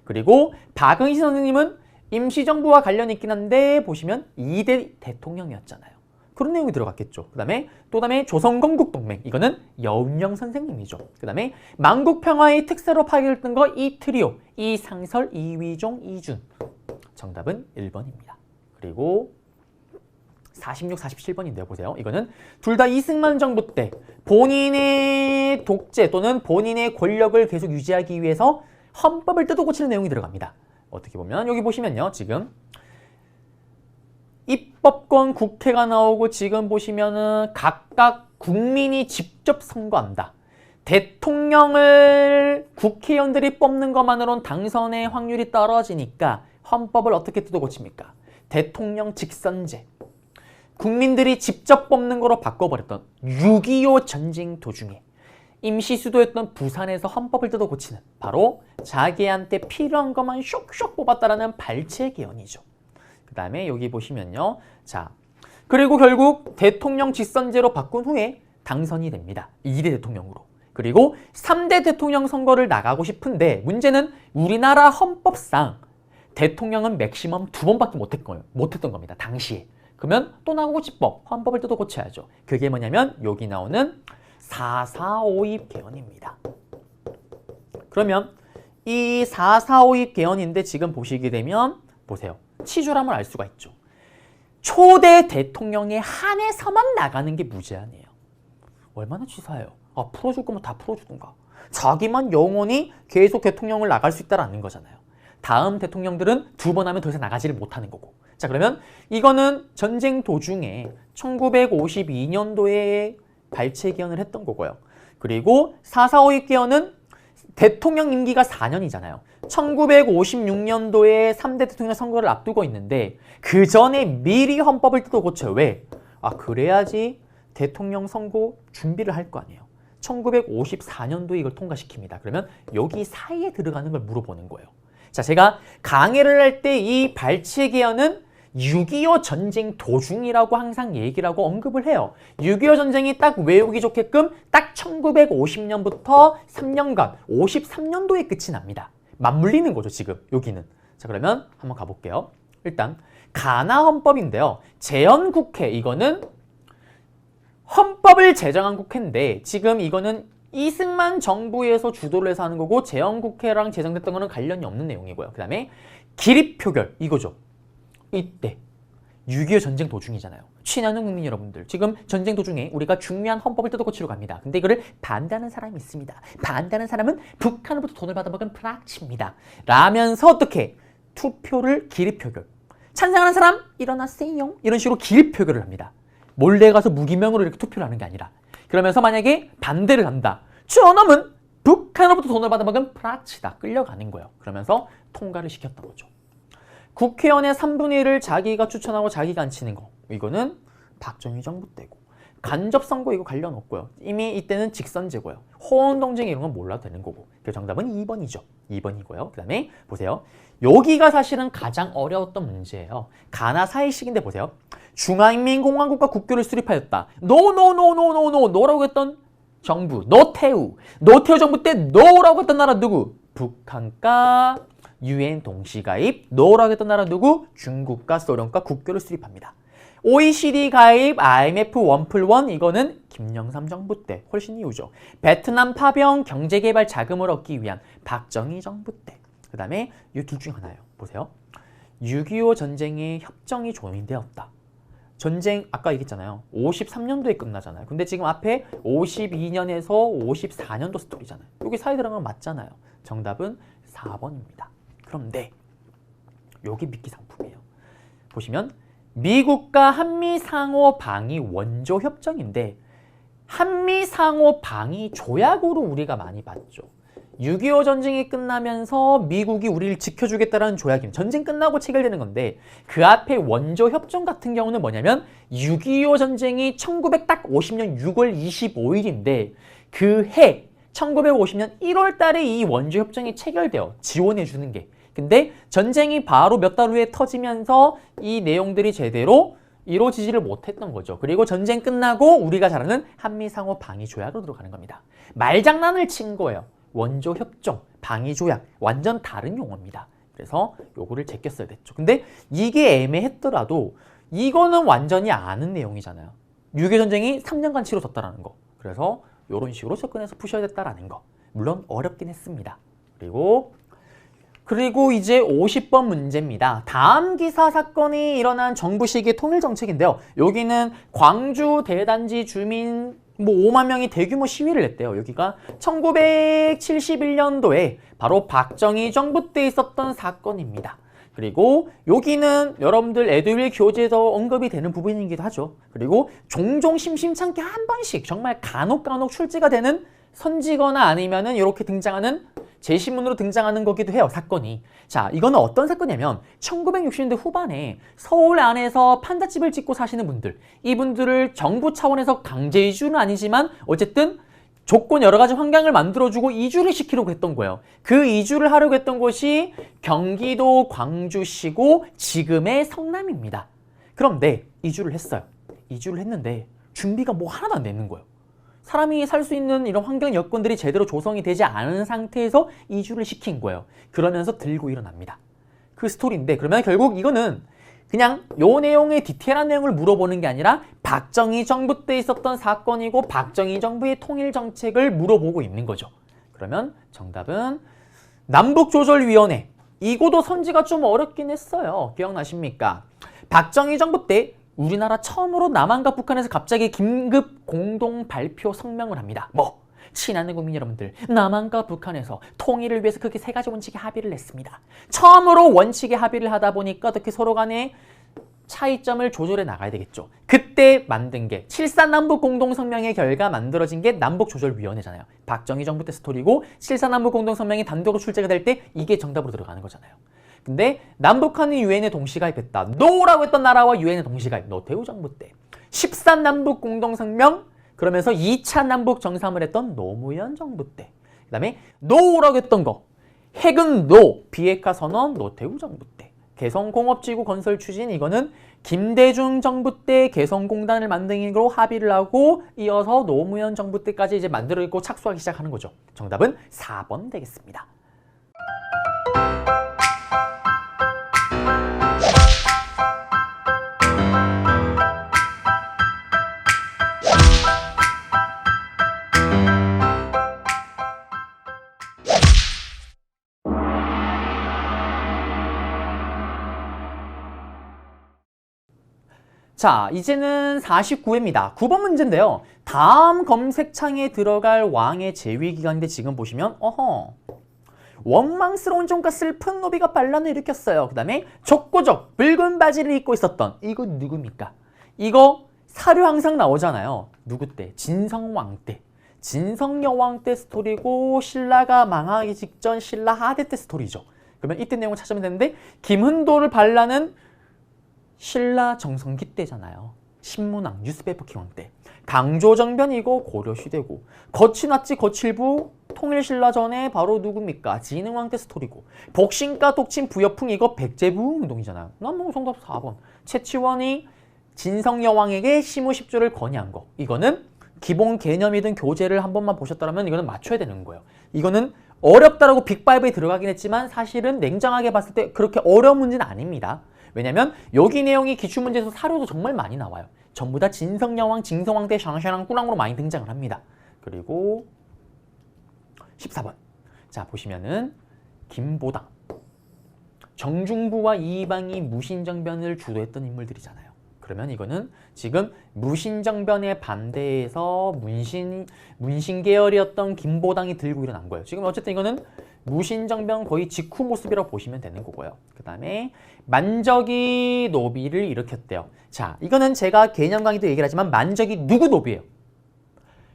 그리고 박은식 선생님은 임시정부와 관련이 있긴 한데 보시면 2대 대통령이었잖아요. 그런 내용이 들어갔겠죠. 그 다음에 조선건국동맹, 이거는 여운령 선생님이죠. 그 다음에 만국평화의 특사로 파견했던 거 이 트리오, 이상설, 이위종, 이준. 정답은 1번입니다. 그리고 46, 47번인데요. 보세요. 이거는 둘 다 이승만 정부 때 본인의 독재 또는 본인의 권력을 계속 유지하기 위해서 헌법을 뜯어고치는 내용이 들어갑니다. 어떻게 보면 여기 보시면요. 지금 입법권 국회가 나오고 지금 보시면은 각각 국민이 직접 선거한다. 대통령을 국회의원들이 뽑는 것만으로는 당선의 확률이 떨어지니까 헌법을 어떻게 뜯어고칩니까? 대통령 직선제. 국민들이 직접 뽑는 거로 바꿔버렸던 6.25 전쟁 도중에 임시 수도였던 부산에서 헌법을 뜯어고치는 바로 자기한테 필요한 것만 쇽쇽 뽑았다라는 발췌 개헌이죠. 그 다음에 여기 보시면요. 자, 그리고 결국 대통령 직선제로 바꾼 후에 당선이 됩니다. 2대 대통령으로. 그리고 3대 대통령 선거를 나가고 싶은데 문제는 우리나라 헌법상 대통령은 맥시멈 2번밖에 못했던 겁니다. 당시에. 그러면 또 나가고 싶어. 헌법을 뜯어 고쳐야죠. 그게 뭐냐면 여기 나오는 4.4.5입 개헌입니다. 그러면 이 4.4.5입 개헌인데 지금 보시게 되면 보세요. 치졸함을 알 수가 있죠. 초대 대통령에 한해서만 나가는 게 무제한이에요. 얼마나 치사해요. 아, 풀어줄 거면 다 풀어주든가. 자기만 영원히 계속 대통령을 나갈 수 있다라는 거잖아요. 다음 대통령들은 2번 하면 더 이상 나가지를 못하는 거고. 자, 그러면 이거는 전쟁 도중에 1952년도에 발췌 개헌을 했던 거고요. 그리고 4.4.5입 개헌은 대통령 임기가 4년이잖아요. 1956년도에 3대 대통령 선거를 앞두고 있는데 그 전에 미리 헌법을 뜯어 고쳐요. 왜? 아, 그래야지 대통령 선거 준비를 할 거 아니에요. 1954년도에 이걸 통과시킵니다. 그러면 여기 사이에 들어가는 걸 물어보는 거예요. 자, 제가 강의를 할 때 이 발췌 개헌은 6.25 전쟁 도중이라고 항상 얘기를 하고 언급을 해요. 6.25 전쟁이 딱 외우기 좋게끔 딱 1950년부터 3년간 53년도에 끝이 납니다. 맞물리는 거죠, 지금 여기는. 자, 그러면 한번 가볼게요. 일단 가나 헌법인데요. 재헌국회, 이거는 헌법을 제정한 국회인데 지금 이거는 이승만 정부에서 주도를 해서 하는 거고 재헌국회랑 제정됐던 거는 관련이 없는 내용이고요. 그 다음에 기립표결, 이거죠. 이때 6.25 전쟁 도중이잖아요. 친하는 국민 여러분들, 지금 전쟁 도중에 우리가 중요한 헌법을 뜯어고치러 갑니다. 근데 이거를 반대하는 사람이 있습니다. 반대하는 사람은 북한으로부터 돈을 받아먹은 프락치입니다. 라면서 어떻게? 투표를 기립표결. 찬성하는 사람 일어나세요. 이런 식으로 기립표결을 합니다. 몰래 가서 무기명으로 이렇게 투표를 하는 게 아니라. 그러면서 만약에 반대를 한다. 저놈은 북한으로부터 돈을 받아먹은 프락치다. 끌려가는 거예요. 그러면서 통과를 시켰던 거죠. 국회의원의 3분의 1을 자기가 추천하고 자기가 안 치는 거. 이거는 박정희 정부 때고. 간접 선거 이거 관련 없고요. 이미 이때는 직선제고요. 호언동쟁 이런 건 몰라도 되는 거고. 그 정답은 2번이죠. 2번이고요. 그 다음에 보세요. 여기가 사실은 가장 어려웠던 문제예요. 가나 사이식인데 보세요. 중화인민공화국과 국교를 수립하였다. 노라고 했던 정부, 노태우 정부 때 노라고 했던 나라 누구? 북한과 UN 동시가입, 노라고 했던 나라 누구? 중국과 소련과 국교를 수립합니다. OECD 가입, IMF 1+1 이거는 김영삼 정부 때 훨씬 이후죠. 베트남 파병 경제개발 자금을 얻기 위한 박정희 정부 때. 그 다음에 이 둘 중 하나예요. 보세요. 6.25 전쟁에 협정이 조인되었다. 전쟁 아까 얘기했잖아요. 53년도에 끝나잖아요. 근데 지금 앞에 52년에서 54년도 스토리잖아요. 여기 사이 들어가면 맞잖아요. 정답은 4번입니다. 그런데 여기 미끼 상품이에요. 보시면 미국과 한미 상호 방위 원조 협정인데 한미 상호 방위 조약으로 우리가 많이 봤죠. 6.25 전쟁이 끝나면서 미국이 우리를 지켜주겠다라는 조약입니다. 전쟁 끝나고 체결되는 건데 그 앞에 원조 협정 같은 경우는 뭐냐면 6.25 전쟁이 1950년 6월 25일인데 그 해 1950년 1월 달에 이 원조 협정이 체결돼요. 지원해 주는 게. 근데 전쟁이 바로 몇 달 후에 터지면서 이 내용들이 제대로 이루어지지를 못했던 거죠. 그리고 전쟁 끝나고 우리가 잘 아는 한미상호 방위조약으로 들어가는 겁니다. 말장난을 친 거예요. 원조 협정, 방위조약 완전 다른 용어입니다. 그래서 요거를 제꼈어야 됐죠. 근데 이게 애매했더라도 이거는 완전히 아는 내용이잖아요. 6.25 전쟁이 3년간 치러졌다는 거. 그래서 이런 식으로 접근해서 푸셔야 됐다라는 거. 물론 어렵긴 했습니다. 그리고 이제 50번 문제입니다. 다음 기사 사건이 일어난 정부 시기의 통일정책인데요. 여기는 광주 대단지 주민 5만 명이 대규모 시위를 했대요. 여기가 1971년도에 바로 박정희 정부 때 있었던 사건입니다. 그리고 여기는 여러분들 에듀윌 교재에서 언급이 되는 부분이기도 하죠. 그리고 종종 심심찮게 한 번씩 정말 간혹 출제가 되는 선지거나 아니면은 이렇게 등장하는 제시문으로 등장하는 거기도 해요. 사건이. 자, 이거는 어떤 사건이냐면 1960년대 후반에 서울 안에서 판잣집을 짓고 사시는 분들, 이분들을 정부 차원에서 강제 이주는 아니지만 어쨌든 조건 여러 가지 환경을 만들어주고 이주를 시키려고 했던 거예요. 그 이주를 하려고 했던 곳이 경기도 광주시고 지금의 성남입니다. 그런데 이주를 했어요. 이주를 했는데 준비가 뭐 하나도 안 돼 있는 거예요. 사람이 살 수 있는 이런 환경 여건들이 제대로 조성이 되지 않은 상태에서 이주를 시킨 거예요. 그러면서 들고 일어납니다. 그 스토리인데 그러면 결국 이거는 그냥 요 내용의 디테일한 내용을 물어보는 게 아니라 박정희 정부 때 있었던 사건이고 박정희 정부의 통일정책을 물어보고 있는 거죠. 그러면 정답은 남북조절위원회. 이거도 선지가 좀 어렵긴 했어요. 기억나십니까? 박정희 정부 때 우리나라 처음으로 남한과 북한에서 갑자기 긴급 공동 발표 성명을 합니다. 친한 국민 여러분들, 남한과 북한에서 통일을 위해서 그렇게 세 가지 원칙에 합의를 했습니다. 처음으로 원칙에 합의를 하다 보니까 어떻게 서로 간에 차이점을 조절해 나가야 되겠죠. 그때 만든 게 7.4 남북공동성명의 결과 만들어진 게 남북조절위원회잖아요. 박정희 정부 때 스토리고 7.4 남북공동성명이 단독으로 출제가 될 때 이게 정답으로 들어가는 거잖아요. 근데 남북한이 유엔에 동시가입했다. 노라고 했던 나라와 유엔에 동시가입. 노태우 정부 때. 13 남북 공동성명 그러면서 2차 남북 정상을 했던 노무현 정부 때. 그 다음에 노라고 했던 거. 핵은 노. 비핵화 선언 노태우 정부 때. 개성공업지구 건설 추진 이거는 김대중 정부 때 개성공단을 만드는 걸로 합의를 하고 이어서 노무현 정부 때까지 이제 만들고 착수하기 시작하는 거죠. 정답은 4번 되겠습니다. 자, 이제는 49회입니다. 9번 문제인데요. 다음 검색창에 들어갈 왕의 재위기간인데 지금 보시면 원망스러운 점과 슬픈 노비가 반란을 일으켰어요. 그 다음에 족고적 붉은 바지를 입고 있었던 이거 누굽니까? 이거 사료 항상 나오잖아요. 누구 때? 진성왕 때. 진성여왕 때 스토리고 신라가 망하기 직전 신라 하대 때 스토리죠. 그러면 이때 내용을 찾으면 되는데 김흔도를 반란은 신라 정성기 때잖아요. 신문왕, 뉴스페이퍼 킹왕 때. 강조정변이고 고려시대고 거친왔지 거칠부 통일신라 전에 바로 누굽니까? 진흥왕 때 스토리고 복신가 독침 부여풍 이거 백제부흥 운동이잖아요. 난 정답 4번. 최치원이 진성여왕에게 시무십조를 건의한 거. 이거는 기본 개념이든 교재를 한 번만 보셨다면 이거는 맞춰야 되는 거예요. 이거는 어렵다라고 빅5에 들어가긴 했지만 사실은 냉정하게 봤을 때 그렇게 어려운 문제는 아닙니다. 왜냐면 여기 내용이 기출문제에서 사료도 정말 많이 나와요. 전부 다 진성여왕, 징성왕 때 샹샤랑 꾸랑으로 많이 등장을 합니다. 그리고 14번. 자, 보시면은 김보당. 정중부와 이방이 무신정변을 주도했던 인물들이잖아요. 그러면 이거는 지금 무신정변에 반대해서 문신 계열이었던 김보당이 들고 일어난 거예요. 지금 어쨌든 이거는 무신정변 거의 직후 모습이라고 보시면 되는 거고요. 그 다음에 만적이 노비를 일으켰대요. 자, 이거는 제가 개념 강의도 얘기를 하지만 만적이 누구 노비예요?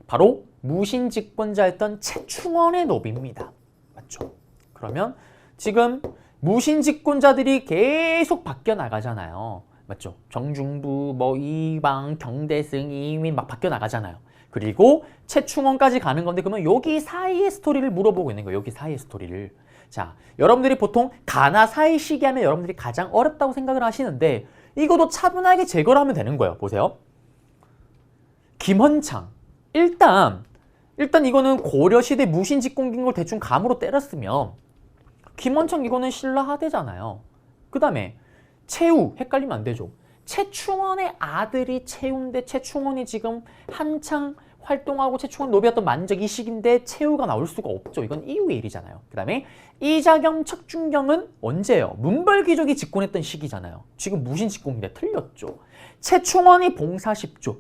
바로 무신 집권자였던 최충원의 노비입니다. 맞죠? 그러면 지금 무신 집권자들이 계속 바뀌어 나가잖아요. 맞죠? 정중부, 뭐 이방, 경대승, 이민 막 바뀌어 나가잖아요. 그리고 최충원까지 가는 건데 그러면 여기 사이의 스토리를 물어보고 있는 거예요. 여기 사이의 스토리를. 자, 여러분들이 보통 가나 사이 시기하면 여러분들이 가장 어렵다고 생각을 하시는데 이것도 차분하게 제거를 하면 되는 거예요. 보세요. 김헌창. 일단 이거는 고려시대 무신 집권기인 걸 대충 감으로 때렸으면 김헌창 이거는 신라 하대잖아요. 그 다음에 최우, 헷갈리면 안 되죠. 최충원의 아들이 최우인데 최충원이 지금 한창 활동하고 최충원 노비였던 만적 이 시기인데 최우가 나올 수가 없죠. 이건 이후의 일이잖아요. 그 다음에 이자겸, 척준경은 언제예요? 문벌귀족이 집권했던 시기잖아요. 지금 무신 집권인데 틀렸죠. 최충원이 봉사 10조.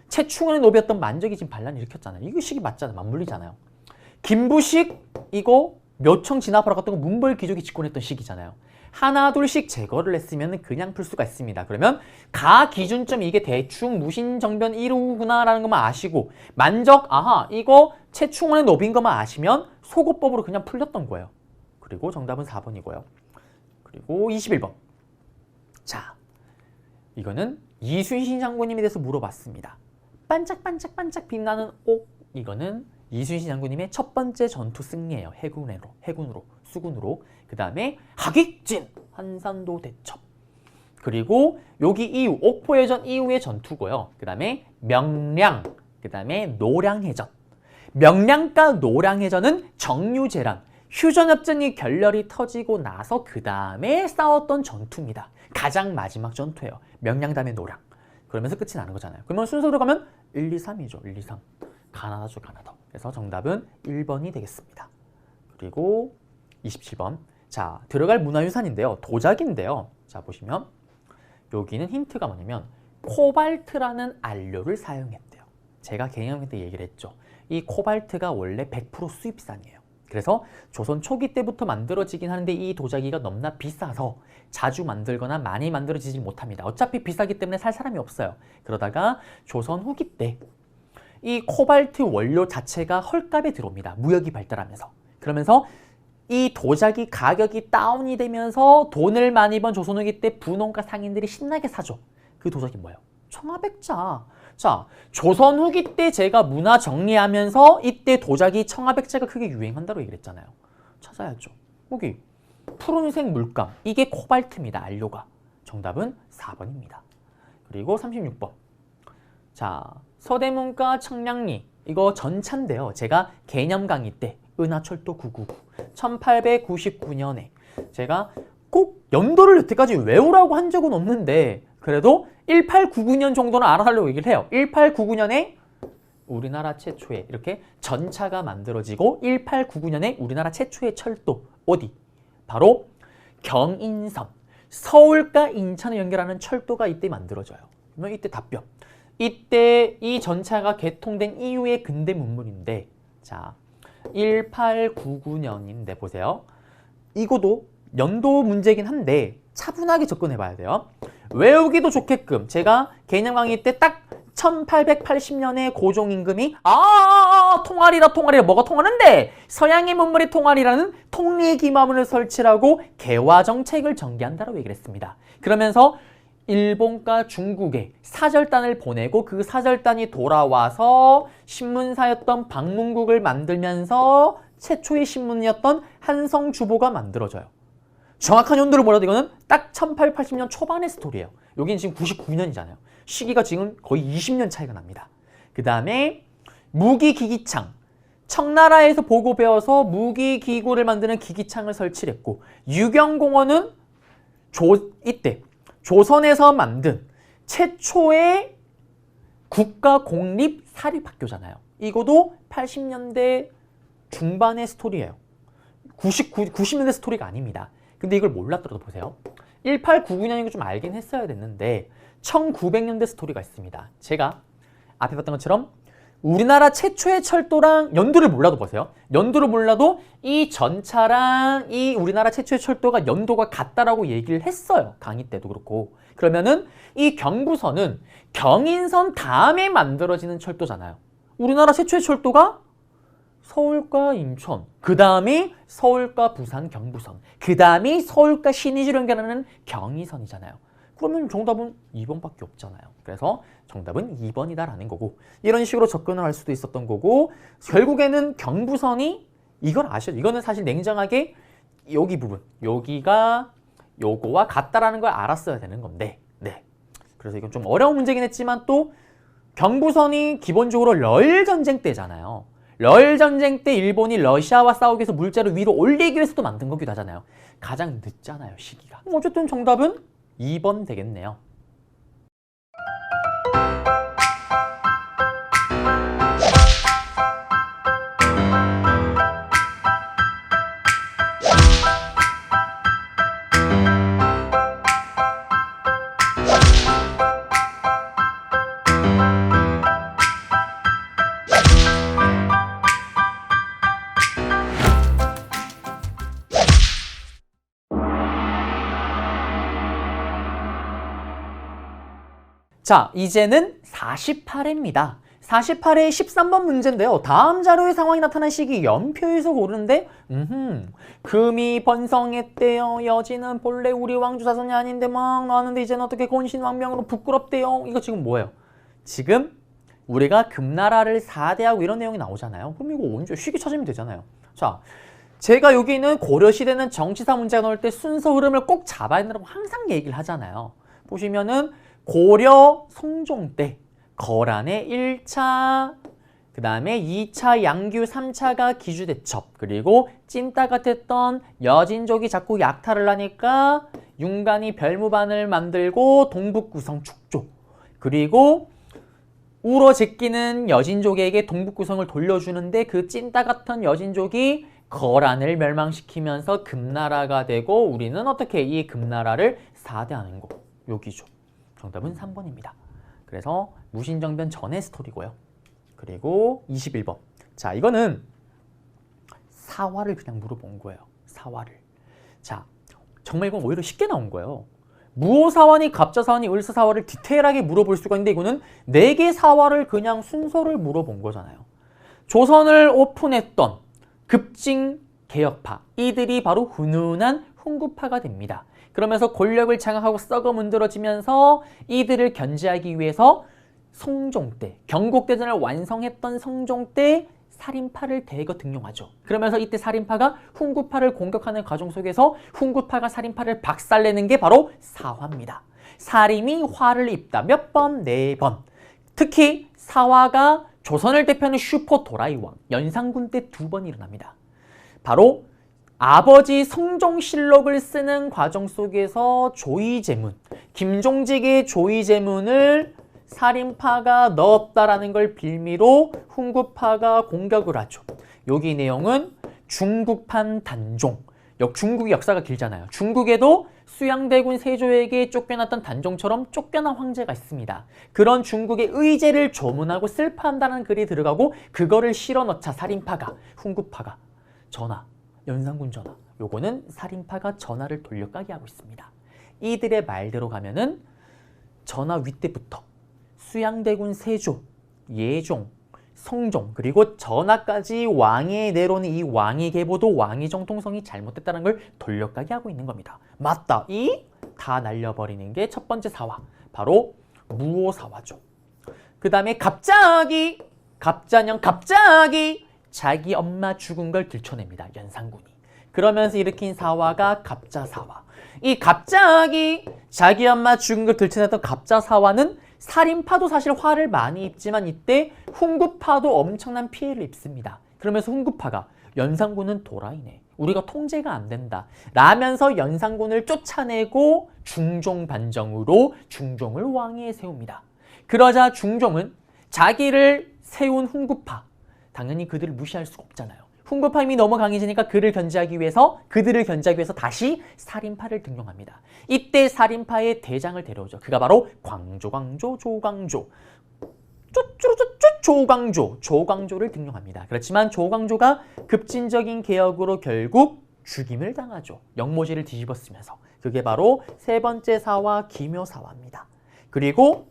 최충원의 노비였던 만적이 지금 반란 일으켰잖아요. 이거 시기 맞잖아요. 맞물리잖아요. 김부식 이거 묘청 진압하러 갔던 거 문벌귀족이 집권했던 시기잖아요. 하나 둘씩 제거를 했으면 그냥 풀 수가 있습니다. 그러면 가 기준점 이게 대충 무신정변 1호구나 라는 것만 아시고 만적 아하 이거 최충원의 노비인 것만 아시면 소거법으로 그냥 풀렸던 거예요. 그리고 정답은 4번이고요. 그리고 21번. 자, 이거는 이순신 장군님에 대해서 물어봤습니다. 반짝반짝반짝 빛나는 옥. 이거는 이순신 장군님의 첫 번째 전투 승리예요. 해군으로, 수군으로. 그 다음에 하객진, 한산도 대첩. 그리고 여기 이후, 옥포해전 이후의 전투고요. 그 다음에 명량, 그 다음에 노량해전. 명량과 노량해전은 정유재랑 휴전협정이 결렬이 터지고 나서 그 다음에 싸웠던 전투입니다. 가장 마지막 전투예요. 명량 다음에 노량. 그러면서 끝이 나는 거잖아요. 그러면 순서로 가면 1, 2, 3이죠. 1, 2, 3. 가나다죠, 가나다. 그래서 정답은 1번이 되겠습니다. 그리고 27번. 자, 들어갈 문화유산인데요. 도자기인데요. 자, 보시면 여기는 힌트가 뭐냐면 코발트라는 안료를 사용했대요. 제가 개념 때 얘기를 했죠. 이 코발트가 원래 100% 수입산이에요. 그래서 조선 초기 때부터 만들어지긴 하는데 이 도자기가 너무나 비싸서 자주 만들거나 많이 만들어지지 못합니다. 어차피 비싸기 때문에 살 사람이 없어요. 그러다가 조선 후기 때 이 코발트 원료 자체가 헐값에 들어옵니다. 무역이 발달하면서. 그러면서 이 도자기 가격이 다운이 되면서 돈을 많이 번 조선 후기 때 분홍가 상인들이 신나게 사죠. 그 도자기 뭐예요? 청아백자. 자, 조선 후기 때 제가 문화 정리하면서 이때 도자기 청아백자가 크게 유행한다고 얘기를 했잖아요. 찾아야죠. 여기 푸른색 물감. 이게 코발트입니다. 안료가. 정답은 4번입니다. 그리고 36번. 자, 서대문과 청량리. 이거 전차인데요. 제가 개념 강의 때 은하철도 999. 1899년에 제가 꼭 연도를 여태까지 외우라고 한 적은 없는데 그래도 1899년 정도는 알아달라고 얘기를 해요. 1899년에 우리나라 최초의 이렇게 전차가 만들어지고 1899년에 우리나라 최초의 철도 어디? 바로 경인선. 서울과 인천을 연결하는 철도가 이때 만들어져요. 그러면 이때 답변. 이때 이 전차가 개통된 이후의 근대 문물인데 자 1899년인데 보세요. 이거도 연도 문제긴 한데 차분하게 접근해 봐야 돼요. 외우기도 좋게끔 제가 개념 강의 때 딱 1880년에 고종임금이 통화리라 뭐가 통하는데 서양의 문물이 통화리라는 통리기마문을 설치하고 개화정책을 전개한다라고 얘기를 했습니다. 그러면서 일본과 중국에 사절단을 보내고 그 사절단이 돌아와서 신문사였던 방문국을 만들면서 최초의 신문이었던 한성주보가 만들어져요. 정확한 연도를 몰라도 이거는 딱 1880년 초반의 스토리예요. 여기는 지금 99년이잖아요. 시기가 지금 거의 20년 차이가 납니다. 그 다음에 무기기기창. 청나라에서 보고 배워서 무기기구를 만드는 기기창을 설치를 했고, 유경공원은 이때 조선에서 만든 최초의 국가 공립 사립학교잖아요. 이것도 80년대 중반의 스토리예요. 90년대 스토리가 아닙니다. 근데 이걸 몰랐더라도 보세요. 1899년이고 좀 알긴 했어야 됐는데 1900년대 스토리가 있습니다. 제가 앞에 봤던 것처럼 우리나라 최초의 철도랑 연도를 몰라도 보세요. 연도를 몰라도 이 전차랑 이 우리나라 최초의 철도가 연도가 같다라고 얘기를 했어요. 강의 때도 그렇고. 그러면은 이 경부선은 경인선 다음에 만들어지는 철도잖아요. 우리나라 최초의 철도가 서울과 인천, 그 다음에 서울과 부산 경부선, 그 다음에 서울과 신의주를 연결하는 경의선이잖아요. 그러면 정답은 2번밖에 없잖아요. 그래서 정답은 2번이다라는 거고, 이런 식으로 접근을 할 수도 있었던 거고, 결국에는 경부선이 이걸 아셔야 돼요. 이거는 사실 냉정하게 여기 부분, 여기가 요거와 같다라는 걸 알았어야 되는 건데, 네. 그래서 이건 좀 어려운 문제긴 했지만 또 경부선이 기본적으로 러일 전쟁 때잖아요. 러일 전쟁 때 일본이 러시아와 싸우기 위해서 물자를 위로 올리기 위해서도 만든 거기도 하잖아요. 가장 늦잖아요, 시기가. 어쨌든 정답은 2번 되겠네요. 자, 이제는 48회입니다. 48회 13번 문제인데요. 다음 자료의 상황이 나타난 시기 연표에서 고르는데 금이 번성했대요. 여진은 본래 우리 왕조 자손이 아닌데 막 나왔는데 이제는 어떻게 건신왕명으로 부끄럽대요. 이거 지금 뭐예요? 지금 우리가 금나라를 4대하고 이런 내용이 나오잖아요. 그럼 이거 언제 시기 찾으면 되잖아요. 자, 제가 여기 있는 고려시대는 정치사 문제가 나올 때 순서 흐름을 꼭 잡아야 된다고 항상 얘기를 하잖아요. 보시면은 고려 성종 때 거란의 1차, 그 다음에 2차 양규 3차가 기주대첩, 그리고 찐따 같았던 여진족이 자꾸 약탈을 하니까 윤관이 별무반을 만들고 동북구성 축조, 그리고 울어 제끼는 여진족에게 동북구성을 돌려주는데 그 찐따 같은 여진족이 거란을 멸망시키면서 금나라가 되고 우리는 어떻게 이 금나라를 4대하는 거, 여기죠. 정답은 3번입니다. 그래서 무신정변 전의 스토리고요. 그리고 21번. 자, 이거는 사화를 그냥 물어본 거예요. 사화를. 자, 정말 이건 오히려 쉽게 나온 거예요. 무오사화니 갑자사화니 을사사화를 디테일하게 물어볼 수가 있는데 이거는 4개 사화를 그냥 순서를 물어본 거잖아요. 조선을 오픈했던 급진 개혁파, 이들이 바로 훈훈한 훈구파가 됩니다. 그러면서 권력을 장악하고 썩어 문드러지면서 이들을 견제하기 위해서 성종 때, 경국대전을 완성했던 성종 때 살인파를 대거 등용하죠. 그러면서 이때 살인파가 훈구파를 공격하는 과정 속에서 훈구파가 살인파를 박살내는 게 바로 사화입니다. 살인이 화를 입다. 몇 번? 4번. 특히 사화가 조선을 대표하는 슈퍼 도라이왕, 연산군 때 2번 일어납니다. 바로 아버지 성종실록을 쓰는 과정 속에서 조이제문, 김종직의 조이제문을 살인파가 넣었다라는 걸 빌미로 훈구파가 공격을 하죠. 여기 내용은 중국판 단종, 중국의 역사가 길잖아요. 중국에도 수양대군 세조에게 쫓겨났던 단종처럼 쫓겨난 황제가 있습니다. 그런 중국의 의제를 조문하고 슬퍼한다는 글이 들어가고 그거를 실어넣자 살인파가, 훈구파가 전하, 연산군 전하, 요거는 살인파가 전하를 돌려가게 하고 있습니다. 이들의 말대로 가면은 전하 윗대부터 수양대군 세조, 예종, 성종, 그리고 전하까지 왕에 내려오는 이 왕위 계보도 왕위 정통성이 잘못됐다는 걸 돌려가게 하고 있는 겁니다. 맞다. 이 다 날려버리는 게 첫 번째 사화. 바로 무오사화죠. 그 다음에 갑자기 자기 엄마 죽은 걸 들춰냅니다. 연산군이. 그러면서 일으킨 사화가 갑자사화. 이 갑자기 자기 엄마 죽은 걸 들춰냈던 갑자사화는 살인파도 사실 화를 많이 입지만 이때 훈구파도 엄청난 피해를 입습니다. 그러면서 훈구파가 연산군은 도라이네. 우리가 통제가 안 된다. 라면서 연산군을 쫓아내고 중종 반정으로 중종을 왕위에 세웁니다. 그러자 중종은 자기를 세운 훈구파, 당연히 그들을 무시할 수가 없잖아요. 훈구파 힘이 너무 강해지니까 그들을 견제하기 위해서 다시 살인파를 등용합니다. 이때 살인파의 대장을 데려오죠. 그가 바로 조광조를 등용합니다. 그렇지만 조광조가 급진적인 개혁으로 결국 죽임을 당하죠. 영모지를 뒤집어쓰면서. 그게 바로 세 번째 사화 기묘사화입니다. 그리고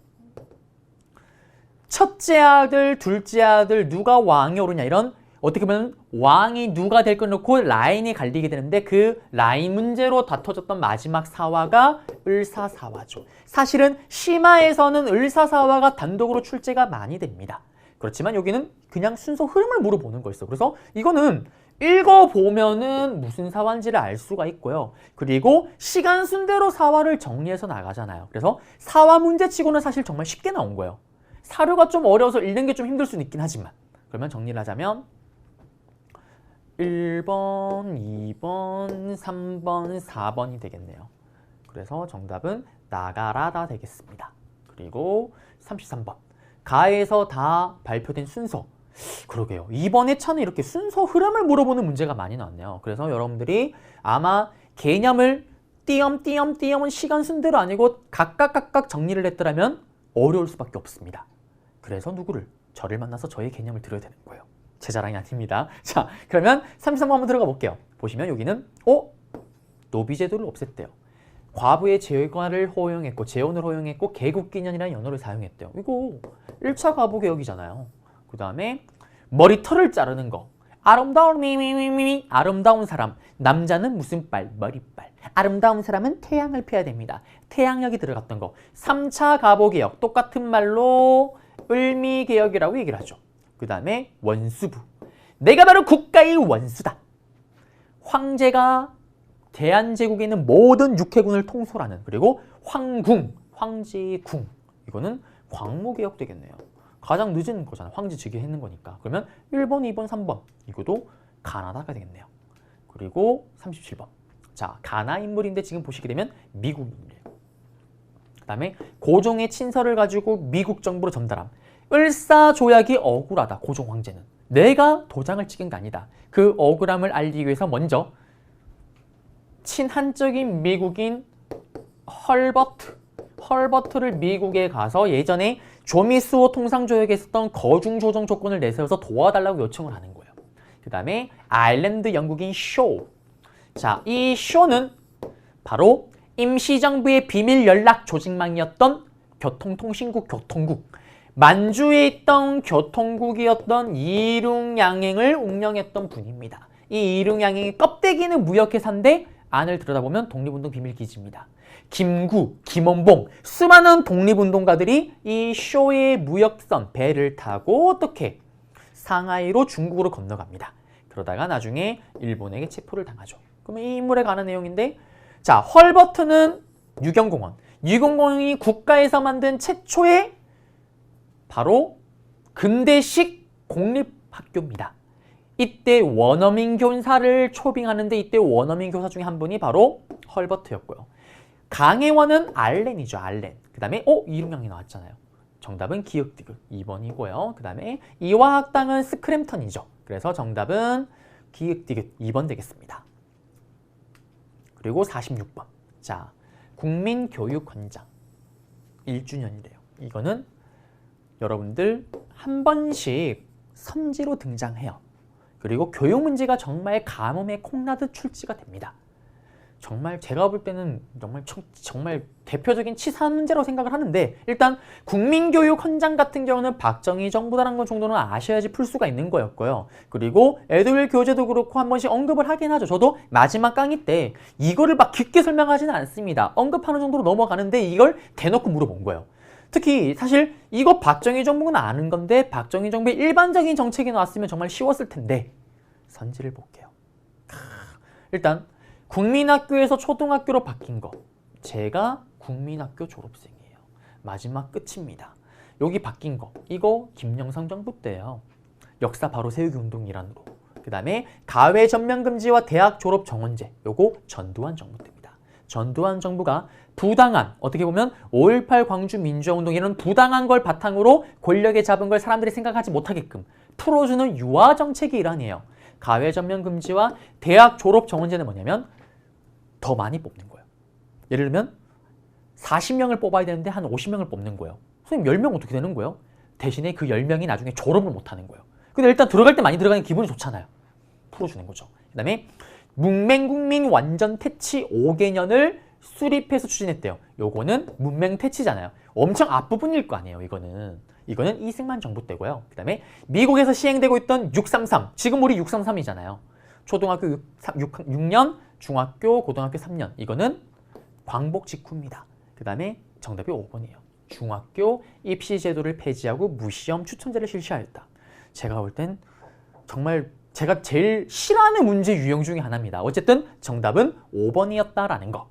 첫째 아들, 둘째 아들 누가 왕이 오르냐 이런 어떻게 보면 왕이 누가 될 걸 놓고 라인이 갈리게 되는데 그 라인 문제로 다퉈졌던 마지막 사화가 을사사화죠. 사실은 심화에서는 을사사화가 단독으로 출제가 많이 됩니다. 그렇지만 여기는 그냥 순서 흐름을 물어보는 거였어. 그래서 이거는 읽어보면은 무슨 사화인지를 알 수가 있고요. 그리고 시간 순대로 사화를 정리해서 나가잖아요. 그래서 사화 문제치고는 사실 정말 쉽게 나온 거예요. 사료가 좀 어려워서 읽는 게 좀 힘들 수는 있긴 하지만 그러면 정리를 하자면 1번, 2번, 3번, 4번이 되겠네요. 그래서 정답은 나가라다 되겠습니다. 그리고 33번. 가에서 다 발표된 순서. 그러게요. 이번에 차는 이렇게 순서 흐름을 물어보는 문제가 많이 나왔네요. 그래서 여러분들이 아마 개념을 띄엄띄엄은 시간 순대로 아니고 각각 정리를 했더라면 어려울 수밖에 없습니다. 그래서 누구를? 저를 만나서 저의 개념을 들어야 되는 거예요. 제 자랑이 아닙니다. 자, 그러면 33번 한번 들어가 볼게요. 보시면 여기는 노비제도를 없앴대요. 과부의 재관을 허용했고 재혼을 허용했고 개국기년이라는 연호를 사용했대요. 이거 1차 과부개혁이잖아요. 그 다음에 머리털을 자르는 거. 아름다운 사람. 남자는 무슨 빨? 머리빨. 아름다운 사람은 태양을 피해야 됩니다. 태양력이 들어갔던 거. 3차 가보개혁. 똑같은 말로 을미개혁이라고 얘기를 하죠. 그 다음에 원수부. 내가 바로 국가의 원수다. 황제가 대한제국에 있는 모든 육해군을 통솔하는 그리고 황궁, 황제의 궁. 이거는 광무개혁 되겠네요. 가장 늦은 거잖아. 황제 즉위했는 거니까. 그러면 1번, 2번, 3번. 이것도 가나다가 되겠네요. 그리고 37번. 자, 가나 인물인데 지금 보시게 되면 미국 인물. 그 다음에 고종의 친서를 가지고 미국 정부로 전달함. 을사조약이 억울하다. 고종 황제는. 내가 도장을 찍은 게 아니다. 그 억울함을 알리기 위해서 먼저 친한적인 미국인 헐버트를 미국에 가서 예전에 조미수호 통상조약에 있었던 거중조정 조건을 내세워서 도와달라고 요청을 하는 거예요. 그 다음에 아일랜드 영국인 쇼. 자, 이 쇼는 바로 임시정부의 비밀 연락 조직망이었던 교통통신국. 만주에 있던 교통국이었던 이룽양행을 운영했던 분입니다. 이 이룽양행의 껍데기는 무역회사인데 안을 들여다보면 독립운동 비밀기지입니다. 김구, 김원봉, 수많은 독립운동가들이 이 쇼의 무역선 배를 타고 어떻게 상하이로 중국으로 건너갑니다. 그러다가 나중에 일본에게 체포를 당하죠. 그러면 이 인물에 관한 내용인데, 자, 헐버트는 유경공원이 국가에서 만든 최초의 바로 근대식 공립학교입니다. 이때 원어민 교사를 초빙하는데 이때 원어민 교사 중에 한 분이 바로 헐버트였고요. 강혜원은 알렌이죠. 알렌. 그 다음에 이름명이 나왔잖아요. 정답은 기역디귿 2번이고요. 그 다음에 이화학당은 스크램턴이죠. 그래서 정답은 기역디귿 2번 되겠습니다. 그리고 46번. 자, 국민교육헌장 1주년이래요. 이거는 여러분들 한 번씩 선지로 등장해요. 그리고 교육 문제가 정말 가뭄에 콩나듯 출제가 됩니다. 정말 제가 볼 때는 정말 대표적인 치사 문제라고 생각을 하는데, 일단 국민교육 헌장 같은 경우는 박정희 정부다라는 것 정도는 아셔야지 풀 수가 있는 거였고요. 그리고 에듀윌 교재도 그렇고 한 번씩 언급을 하긴 하죠. 저도 마지막 강의 때 이거를 막 깊게 설명하지는 않습니다. 언급하는 정도로 넘어가는데 이걸 대놓고 물어본 거예요. 특히 사실 이거 박정희 정부는 아는 건데 박정희 정부의 일반적인 정책이 나왔으면 정말 쉬웠을 텐데 선지를 볼게요. 일단 국민학교에서 초등학교로 바뀐 거. 제가 국민학교 졸업생이에요. 마지막 끝입니다. 여기 바뀐 거. 이거 김영삼 정부 때예요. 역사 바로 세우기 운동 일환으로. 그 다음에 가외 전면 금지와 대학 졸업 정원제. 요거 전두환 정부 때입니다. 전두환 정부가 부당한, 어떻게 보면 5.18 광주 민주화 운동 이런 부당한 걸 바탕으로 권력에 잡은 걸 사람들이 생각하지 못하게끔 풀어주는 유화 정책의 일환이에요. 가외 전면 금지와 대학 졸업 정원제는 뭐냐면 더 많이 뽑는 거예요. 예를 들면 40명을 뽑아야 되는데 한 50명을 뽑는 거예요. 선생님 10명 어떻게 되는 거예요? 대신에 그 10명이 나중에 졸업을 못하는 거예요. 근데 일단 들어갈 때 많이 들어가는 기분이 좋잖아요. 풀어주는 거죠. 그 다음에 문맹국민 완전 퇴치 5개년을 수립해서 추진했대요. 요거는 문맹 퇴치잖아요. 엄청 앞부분일 거 아니에요. 이거는 이승만 정부 때고요. 그 다음에 미국에서 시행되고 있던 633, 지금 우리 633이잖아요. 초등학교 6년, 중학교, 고등학교 3년. 이거는 광복 직후입니다. 그 다음에 정답이 5번이에요. 중학교 입시 제도를 폐지하고 무시험 추천제를 실시하였다. 제가 볼 땐 정말 제가 제일 싫어하는 문제 유형 중에 하나입니다. 어쨌든 정답은 5번이었다라는 거.